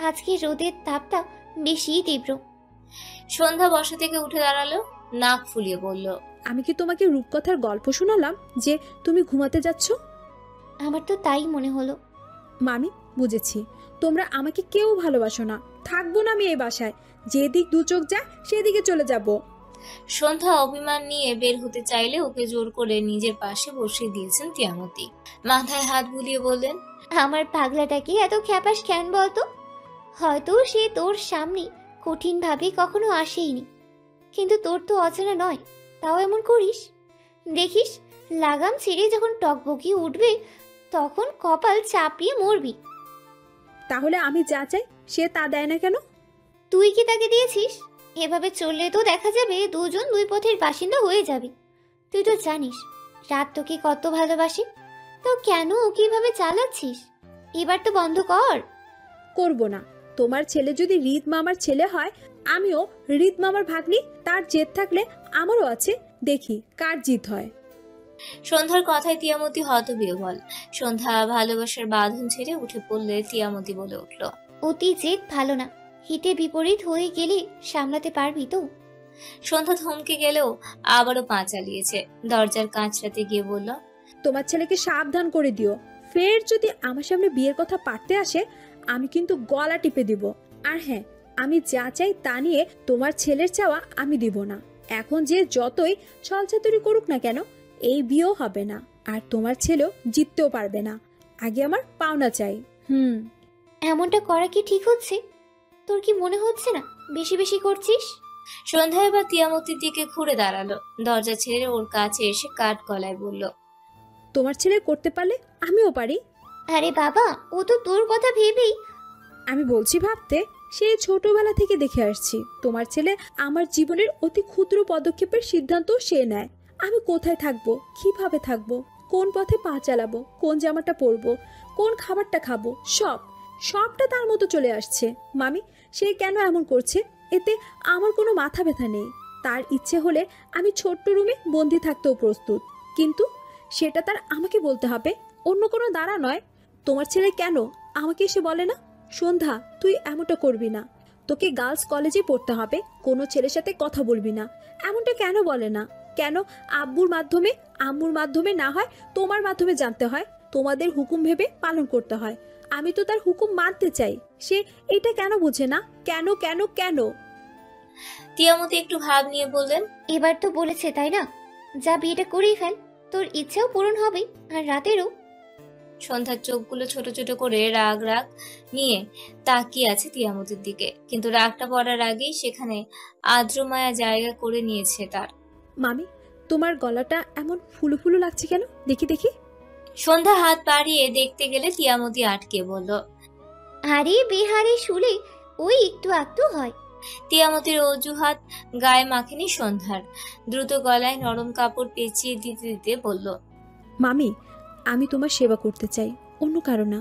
আজকে রোদের তাপটা বেশি তীব্র। সন্ধ্যা বসা থেকে উঠে দাঁড়ালো, নাক ফুলিয়ে বলল, আমি কি তোমাকে রূপকথার গল্প শোনালাম যে তুমি ঘুমাতে যাচ্ছ? আমার তো তাই মনে হলো। মামি, বুঝেছি তোমরা আমাকে কেউ ভালোবাসো না। থাকবো না আমি এই বাসায়, যেদিক দু চোখ যায় সেদিকে চলে যাব। সন্ধ্যা অভিমান নিয়ে বের হতে চাইলে ওকে জোর করে নিজের পাশে বসিয়ে দিয়েছেন তিয়ামতি। মাথায় হাত বুলিয়ে বললেন, আমার পাগলাটাকে এত খ্যাপাস কেন বলতো? হয়তো সে তোর সামনে কঠিনভাবে কখনো আসেইনি, কিন্তু তোর তো অজানা নয়, তাও এমন করিস। দেখিস লাগাম ছেড়ে যখন টকবকিয়ে উঠবে তখন কপাল চাপিয়ে মরবি। তাহলে আমি যা চাই সে তা দেয় না কেন? তুই কি তাকে দিয়েছিস? এভাবে চললে তো দেখা যাবে দুজন দুই পথের বাসিন্দা হয়ে যাবে। তুই তো জানিস রাত তোকে কত ভালোবাসে, তাও কেন ও কিভাবে চালাচ্ছিস? এবার তো বন্ধ কর। করব না। তোমার ছেলে যদি রিদ মামার ছেলে হয়, আমিও রিদ মামার ভাগ্নি। তার জেদ থাকলে আমারও আছে, দেখি কার জিত হয়। সন্ধ্যার কথায় তিয়ামতি হতবিহ্বল। সন্ধ্যা ভালোবাসার বাঁধন ছেড়ে উঠে পড়লে তিয়ামতি বলে উঠল, অতি জেদ ভালো না, হিতে বিপরীত হয়ে গেলে সামলাতে পারবি তো? সন্ধ্যা থমকে গেলেও আবারও পা চালিয়েছে। দরজার কাঁচরাতে গিয়ে বলল, তোমার ছেলেকে সাবধান করে দিও, ফের যদি আমার সামনে বিয়ের কথা পারতে আসে আমি কিন্তু গলা টিপে দিব। আর হ্যাঁ, আমি যা চাই তা নিয়ে তোমার ছেলের চাওয়া আমি দিব না। এখন যে যতই ছলচাতুরি করুক না কেন, এই বিয়েও হবে না, আর তোমার ছেলেও জিততেও পারবে না। আগে আমার পাওনা চাই। এমনটা করা কি ঠিক হচ্ছে? তোর কি মনে হচ্ছে না বেশি বেশি করছিস? সন্ধ্যা এবার তিয়ামতির দিকে ঘুরে দাঁড়ালো, দরজা ছেড়ে ওর কাছে এসে কাঠ গলায় বলল, তোমার ছেলে করতে পারলে আমিও পারি। আরে বাবা, ও তো তোর কথা ভেবেই। আমি বলছি ভাবতে, সেই ছোটবেলা থেকে দেখে আসছি তোমার ছেলে আমার জীবনের অতি ক্ষুদ্র পদক্ষেপের সিদ্ধান্ত সে নেয়। আমি কোথায় থাকবো, কিভাবে থাকবো, কোন পথে পা চালাবো, কোন জামাটা পরবো, কোন খাবারটা খাবো, সবটা তার মতো চলে আসছে। মামি, সে কেন এমন করছে এতে আমার কোনো মাথা ব্যথা নেই। তার ইচ্ছে হলে আমি ছোট্ট রুমে বন্দি থাকতেও প্রস্তুত, কিন্তু সেটা তার আমাকে বলতে হবে, অন্য কোনো দ্বারা নয়। তোমার ছেলে কেন আমাকে এসে বলে না, সন্ধ্যা তুই এমনটা করবি না, তোকে গার্লস কলেজে পড়তে হবে, কোনো ছেলের সাথে কথা বলবি না, এমনটা কেন বলে না? কেন আব্বুর মাধ্যমে আম্মুর মাধ্যমে না হয় তোমার মাধ্যমে জানতে হয়, তোমাদের হুকুম ভেবে পালন করতে হয়? আমি তো তার হুকুম মানতে চাই, সে এটা কেন বোঝে না? কেন কেন কেন? তিয়ামতি একটু ভাব নিয়ে বললেন, এবার তো বলেছে তাই না, যা বিয়েটা করেই ফেল, তোর ইচ্ছেও পূরণ হবে আর রাতেরও। সন্ধ্যার চোখগুলো ছোট ছোট করে রাগ নিয়ে তাকিয়ে আছে তিয়ামতির দিকে, কিন্তু রাগটা পড়ার আগেই সেখানে আদ্র মায়া জায়গা করে নিয়েছে তার। মামি, তোমার গলাটা এমন ফুলু ফুলু লাগছে কেন, দেখি দেখি। সন্ধ্যা হাত বাড়িয়ে দেখতে গেলে তিয়ামতি আটকে বলল, আরে বেহারে শুলে ওই একটু একটু হয়। তিয়ামতির অজুহাত গায়ে মাখেনি সন্ধ্যার, দ্রুত গলায় নরম কাপড় পেঁচিয়ে দিতে দিতে বলল, মামি, আমি তোমার সেবা করতে চাই, অন্য কারো না।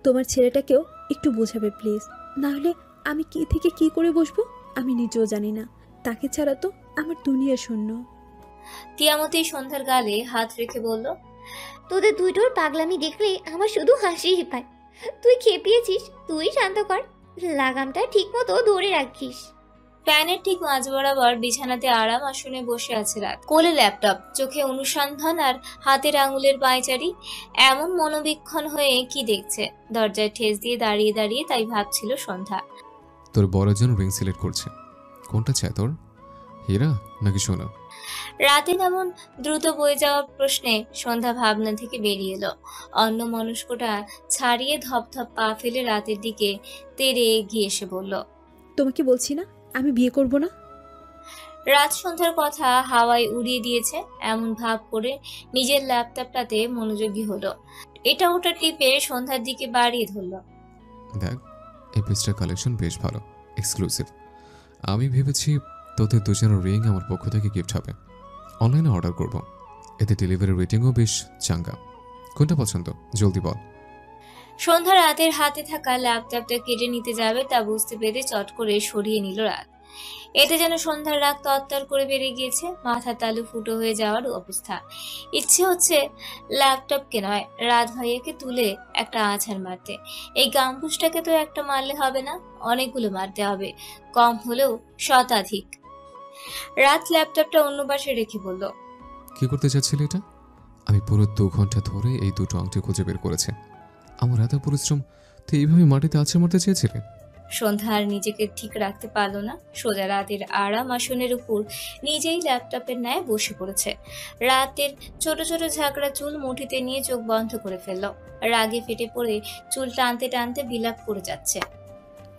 তোমার ছেলেটাকেও একটু বোঝাবে প্লিজ, না হলে আমি কি থেকে কি করে বসবো আমি নিজেও জানি না। তাকে ছাড়া তো আমার দুনিয়া শূন্য। তিয়ামতি সন্ধ্যার গালে হাত রেখে বলল, তোদের দুইটোর পাগলামি দেখলে আমার শুধু হাসিই পায়। তুই খেপিয়েছিস, তুই শান্ত কর, লাগামটা ঠিক মতো ধরে রাখিস। ফ্যানের ঠিক মাঝ বরাবর বিছানাতে আরাম আসনে বসে আছে রাত, কোলে ল্যাপটপ, চোখে অনুসন্ধান আর হাতের আঙুলের পায়চারি। এমন মনোবীক্ষণ হয়ে কি দেখছে? দরজায় ঠেস দিয়ে দাঁড়িয়ে দাঁড়িয়ে তাই ভাবছিল সন্ধ্যা। তোর বড় জন রিং সিলেক্ট করছে, কোনটা চায় তোর, হীরা নাকি সোনা? রাতে এমন দ্রুত বয়ে যাওয়া প্রশ্নে সন্ধ্যা ভাবনা থেকে বেরিয়ে এলো। অন্য মনস্কটা ছাড়িয়ে ধপধপ পা ফেলে রাতের দিকে তেড়ে এগিয়ে এসে বলল, তোমাকে বলছি না আমি বিয়ে করব না। রাত সন্ধ্যার কথা হাওয়ায় উড়িয়ে দিয়েছে এমন ভাব করে নিজের ল্যাপটপটাতে মনোযোগী হলো। এটা ওটা টিপে সন্ধ্যার দিকে বাড়িয়ে ধরল। দেখ, এই পিসটার কালেকশন বেশ ভালো, এক্সক্লুসিভ। আমি ভেবেছি তোদের দুজনের রিং আমার পক্ষ থেকে গিফট হবে। অনলাইনে অর্ডার করব, এতে ডেলিভারি রেটিংও বেশ চাঙ্গা। কোনটা পছন্দ জলদি বল। সন্ধ্যা রাতের হাতে থাকা ল্যাপটপটা কেটে নিতে যাবে তা বুঝতে পেরে চট করে সরিয়ে নিল রাত। এতে যেন সন্ধ্যার রাগ তরতর করে বেড়ে গিয়েছে, মাথার তালু ফুটো হয়ে যাওয়ার অবস্থা। ইচ্ছে হচ্ছে ল্যাপটপকে নয়, রাত ভাইয়াকে তুলে একটা আছাড় মারতে। এই গাম্বুসটাকে তো একটা মারলে হবে না, অনেকগুলো মারতে হবে, কম হলেও শতাধিক। রাত ল্যাপটপটা অন্য পাশে রেখে বলল, কি করতে চাচ্ছিলে এটা? আমি পুরো 2 ঘন্টা ধরে এই দুটো আংটি খুঁজে বের করেছে। আমার এত পরিশ্রম তো এইভাবে মাটিতে আছাড় মারতে চেয়েছিলে? সন্ধ্যা আর নিজেকে ঠিক রাখতে পারল না, সোজা রাতের আরাম আসনের উপর নিজেই ল্যাপটপের ন্যায় বসে পড়েছে। রাতের ছোট ছোট ঝাঁকড়া চুল মুঠিতে নিয়ে চোখ বন্ধ করে ফেলল, রাগে ফেটে পড়ে চুল টানতে টানতে বিলাপ করে যাচ্ছে।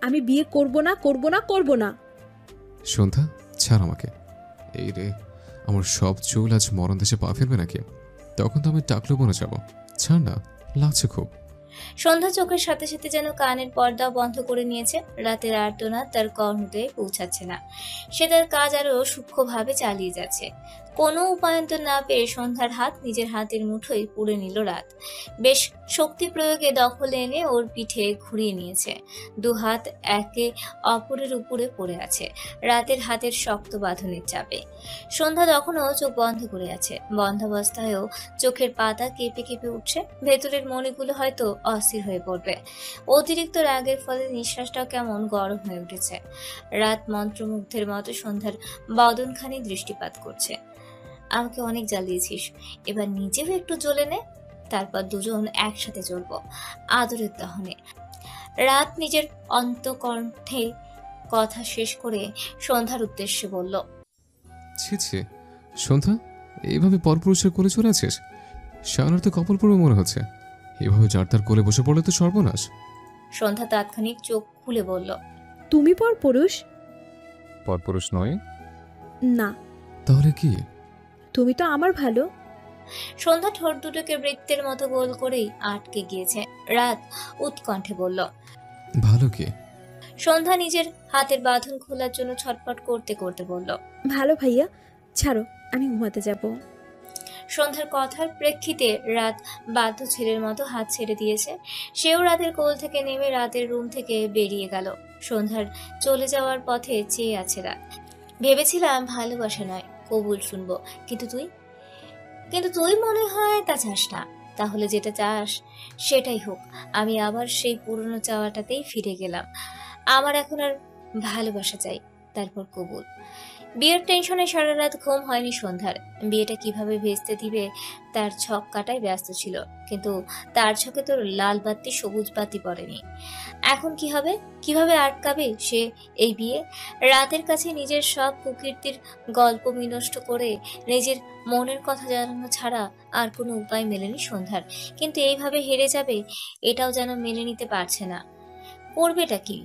আমি বিয়ে করব না করব না করব না। সন্ধ্যা, ছাড় আমাকে। এই রে, আমার সব চুল আজ মরণ দেশে পা ফেলবে নাকি? তখন তো আমি টাকলো বনে যাব। ছাড় না, লাগছে খুব। সন্ধ্যা চোখের সাথে সাথে যেন কানের পর্দাও বন্ধ করে নিয়েছে। রাতের আর্তনাদ তার কর্ণতে পৌঁছাচ্ছে না, সে তার কাজ আরো সূক্ষ্মভাবে চালিয়ে যাচ্ছে। কোনো উপায়ন্তর না পেয়ে সন্ধ্যার হাত নিজের হাতের মুঠোয় পুড়ে নিল রাত। বেশ শক্তি প্রয়োগে দখলে এনে ওর পিঠে ঘুরিয়ে নিয়েছে। দু হাত একে অপরের উপরে পড়ে আছে রাতের হাতের শক্ত বাঁধনের চাপে। সন্ধ্যা তখনও চোখ বন্ধ করে আছে, বন্ধাবস্থায়ও চোখের পাতা কেঁপে কেঁপে উঠছে। ভেতরের মণিগুলো হয়তো অস্থির হয়ে পড়বে। অতিরিক্ত রাগের ফলে নিঃশ্বাসটাও কেমন গরম হয়ে উঠেছে। রাত মন্ত্রমুগ্ধের মতো সন্ধ্যার বদনখানি দৃষ্টিপাত করছে। আমাকে অনেক জ্বালিয়েছিস, এবার নিজেও একটু জ্বলে নে, তারপর দুজন একসাথে জ্বলবো আদরের দহনে। রাত নিজের অন্তকণ্ঠে কথা শেষ করে সন্ধ্যার উদ্দেশ্যে বলল, ছি ছি সন্ধ্যা, এইভাবে পরপুরুষের কোলে চলে আছিস? সারার তো কপাল পড়বে মনে হচ্ছে। এভাবে যার তার কোলে বসে পড়লে তো সর্বনাশ। সন্ধ্যা তাৎক্ষণিক চোখ খুলে বলল, তুমি পর পুরুষ? পরপুরুষ নয়। না, তাহলে কি? তুমি তো আমার ভালো। সন্ধ্যা ঠোঁট দুটোকে বৃত্তের মতো গোল করেই আটকে গিয়েছে। রাত উৎকণ্ঠে বলল, ভালো কি? সন্ধ্যা নিজের হাতের বাঁধন খোলার জন্য ছটফট করতে করতে বলল। ভালো ভাইয়া, ছাড়ো, আমি ঘুমাতে যাব। সন্ধ্যার কথার প্রেক্ষিতে রাত বাধ্য ছেলের মতো হাত ছেড়ে দিয়েছে। সেও রাতের কোল থেকে নেমে রাতের রুম থেকে বেরিয়ে গেল। সন্ধ্যার চলে যাওয়ার পথে চেয়ে আছে রাত। ভেবেছিলাম ভালোবাসা নয়, কবুল শুনবো, কিন্তু তুই মনে হয় তা চাস না। তাহলে যেটা চাস সেটাই হোক। আমি আবার সেই পুরনো চাওয়াটাতেই ফিরে গেলাম। আমার এখন আর ভালোবাসা চাই, তারপর কবুল। বিয়ের টেনশনে সারা রাত ঘুম হয়নি সন্ধ্যার। বিয়েটা কিভাবে ভেস্তে দিবে তার ছক কাটায় ব্যস্ত ছিল, কিন্তু তার ছকে তো লাল বাতি সবুজ বাতি পড়েনি। এখন কি হবে, কিভাবে আটকাবে সে এই বিয়ে? রাতের কাছে নিজের সব কুকীর্তির গল্প বিনষ্ট করে নিজের মনের কথা জানানো ছাড়া আর কোনো উপায় মেলেনি সন্ধ্যার। কিন্তু এইভাবে হেরে যাবে এটাও যেন মেনে নিতে পারছে না। করবেটা কি?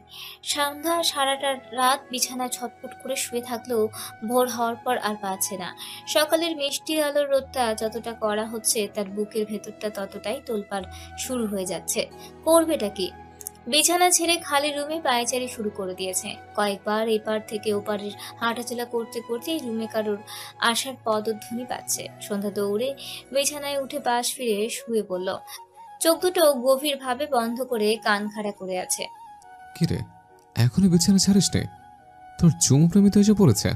সন্ধ্যা সারাটা রাত বিছানায় ছটফট করে শুয়ে থাকলেও ভোর হওয়ার পর আর পাচ্ছে না। সকালের মিষ্টি আলোর রোদটা যতটা করা হচ্ছে তার বুকের ভেতরটা ততটাই তোলপাড় শুরু হয়ে যাচ্ছে। করবেটা কি? বিছানা ছেড়ে খালি রুমে পায়চারি শুরু করে দিয়েছে। কয়েকবার এপার থেকে ওপারের হাঁটাচলা করতে করতেই রুমে কারোর আসার পদধ্বনি পাচ্ছে। সন্ধ্যা দৌড়ে বিছানায় উঠে পাশ ফিরে শুয়ে পড়ল। চোখ দুটো গভীরভাবে বন্ধ করে কান খাড়া করে আছে। কিরে, এখনো বিছানা ছাড়িস নে? তোর চুমু প্রেমিত এসে পড়েছে।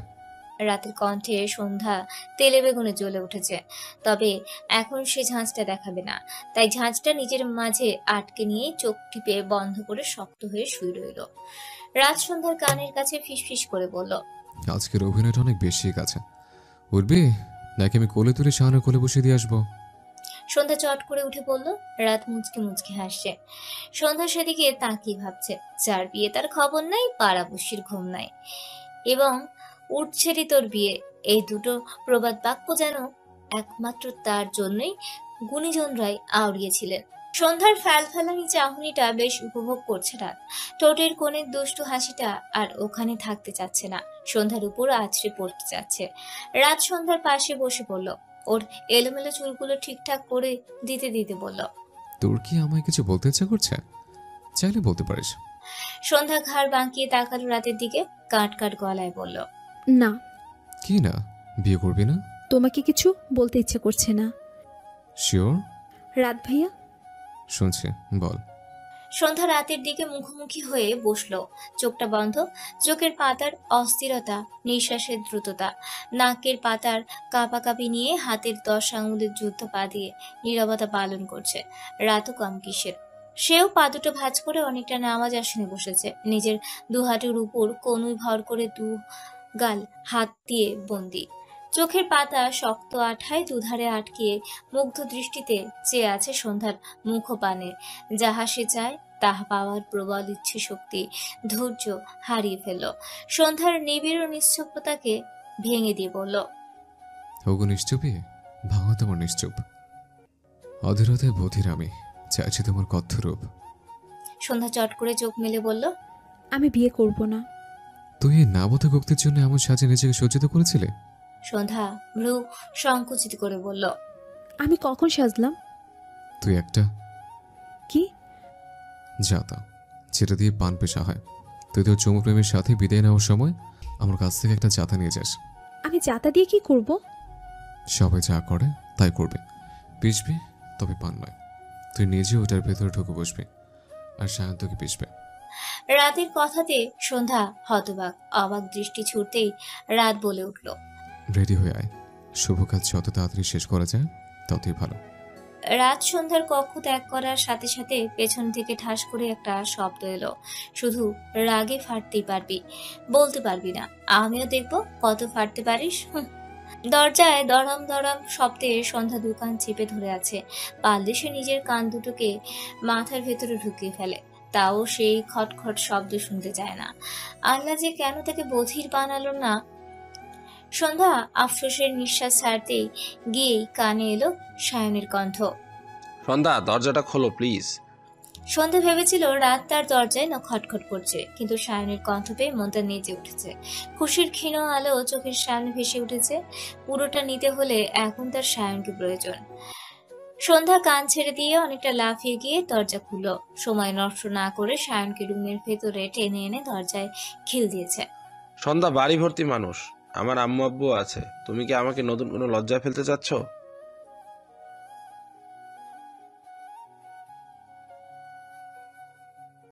রাতের কণ্ঠে সন্ধ্যা তেলে বেগুনে জ্বলে উঠেছে। তবে এখন সে ঝাঁঝটা দেখাবে না, তাই ঝাঁঝটা নিজের মাঝে আটকে নিয়ে চোখ টিপে বন্ধ করে শক্ত হয়ে শুয়ে রইল। রাত সন্ধ্যার কানের কাছে ফিসফিস করে বলল, আজকের অভিনয়টা অনেক বেশি গেছে। উঠবি নাকি আমি কোলে তুলে শাহানের কোলে বসিয়ে দিয়ে আসবো? সন্ধ্যা চট করে উঠে পড়ল। রাত মুচকে মুচকে হাসছে। সন্ধ্যা সেদিকে তাকিয়ে ভাবছে, যার বিয়ে তার খবর নাই, পাড়াবসির ঘুম নাই, এবং উঠছেরই তোর বিয়ে, এই দুটো প্রবাদ বাক্য যেন একমাত্র তার জন্যই গুণীজনরাই আওড়িয়েছিলেন। সন্ধ্যার ফ্যালফ্যালানি চাহনিটা বেশ উপভোগ করছে রাত। ঠোঁটের কোণের দুষ্টু হাসিটা আর ওখানে থাকতে চাচ্ছে না, সন্ধ্যার উপর আছড়ে পড়তে চাচ্ছে। রাত সন্ধ্যার পাশে বসে পড়ল। ওর এলোমেলো চুলগুলো ঠিকঠাক করে দিতে দিতে বলল, তোর কি আমায় কিছু বলতে ইচ্ছা করছে? চাইলে বলতে পারিস। সন্ধ্যা ঘাড় বাঁকিয়ে তাকালো রাতের দিকে, কাট কাট গলায় বলল, না, কি না? বিয়ে করবি না? তোমাকে কিছু বলতে ইচ্ছে করছে না। শিওর? রাত ভাইয়া, শুনছি, বল। সন্ধ্যা রাতের দিকে মুখোমুখি হয়ে বসলো, চোখটা বন্ধ। চোখের পাতার অস্থিরতা, নিঃশ্বাসের দ্রুততা, নাকের পাতার কাঁপাকাঁপি নিয়ে হাতের 10 আঙুলের যুদ্ধ পা দিয়ে নীরবতা পালন করছে। রাতও কম কিসের। সেও পা দুটো ভাঁজ করে অনেকটা নামাজ আসনে বসেছে। নিজের দুহাটের উপর কনুই ভর করে দু গাল হাত দিয়ে বন্দি। চোখের পাতা শক্ত আঠায় দুধারে আটকিয়ে মুগ্ধ দৃষ্টিতে চেয়ে আছে সন্ধ্যার মুখপানে। যাহা সে চায় তাহা পাওয়ার প্রবল ইচ্ছে শক্তি ধৈর্য হারিয়ে ফেলল। সন্ধ্যার নিবিড় নিশ্চুপতাকে ভেঙে দিয়ে বলল, ওগো নিশ্চুপই, ভাঙো তোমার নিশ্চুপ। অধীরতে বধির আমি, চাইছি তোমার কথ্যরূপ। সন্ধ্যা চট করে চোখ মেলে বলল, আমি বিয়ে করব না। তুই এই নাবোধক উক্তির জন্য এমন সাজে নিজেকে সজ্জিত করেছিলে? সন্ধ্যা ভ্রু সংকুচিত করে বলল, আমি কখন সাজলাম? তুই একটা কি? জাতা, যেটা দিয়ে পান পেশা হয়। তুই তোর চমুপ্রেমের সাথে বিদায় নেওয়ার সময় আমার কাছ থেকে একটা জাতা নিয়ে যাস। আমি জাতা দিয়ে কি করব? সবাই যা করে তাই করবে। পিছবি, তবে পান নয়। তুই নিজে ওটার ভেতরে ঢুকে বসবি, আর সায়ন্তকে পিছবে। রাতের কথাতে সন্ধ্যা হতবাক। অবাক দৃষ্টি ছুটতেই রাত বলে উঠল, রেডি হয়ে আয়। শুভ কাজ যত তাড়াতাড়ি শেষ করা যায় ততই ভালো। রাত সন্ধ্যার কক্ষ ত্যাগ করার সাথে সাথে পেছন থেকে ঠাস করে একটা শব্দ এলো। শুধু রাগে ফাটতেই পারবি, বলতে পারবি না। আমিও দেখব কত ফাটতে পারিস। দরজায় দড়াম দড়াম শব্দে সন্ধ্যা দোকান চেপে ধরে আছে। পারলে সে নিজের কান দুটোকে মাথার ভেতরে ঢুকিয়ে ফেলে, তাও সেই খটখট শব্দ শুনতে চায় না। আল্লাহ যে কেন তাকে বধির বানালো না। সন্ধ্যা আফসোসের নিঃশ্বাস ছাড়তেই গিয়েই কানে এলো সায়নের কণ্ঠ, সন্ধ্যা, দরজাটা খোলো প্লিজ। সন্ধ্যা ভেবেছিল রাত তার দরজায় না খটখট করছে, কিন্তু সায়নের কণ্ঠ পেয়ে মনটা নেচে উঠেছে। খুশির ক্ষীণ আলো চোখের সামনে ভেসে উঠেছে। পুরোটা নিতে হলে এখন তার সায়নকে প্রয়োজন। সন্ধ্যা কান ছেড়ে দিয়ে অনেকটা লাফিয়ে গিয়ে দরজা খুলল। সময় নষ্ট না করে সায়নকে রুমের ভেতরে টেনে এনে দরজায় খিল দিয়েছে। সন্ধ্যা, বাড়ি ভর্তি মানুষ, আমার আম্মু আব্বু আছে, তুমি কি আমাকে নতুন কোনো লজ্জায় ফেলতে চাচ্ছ?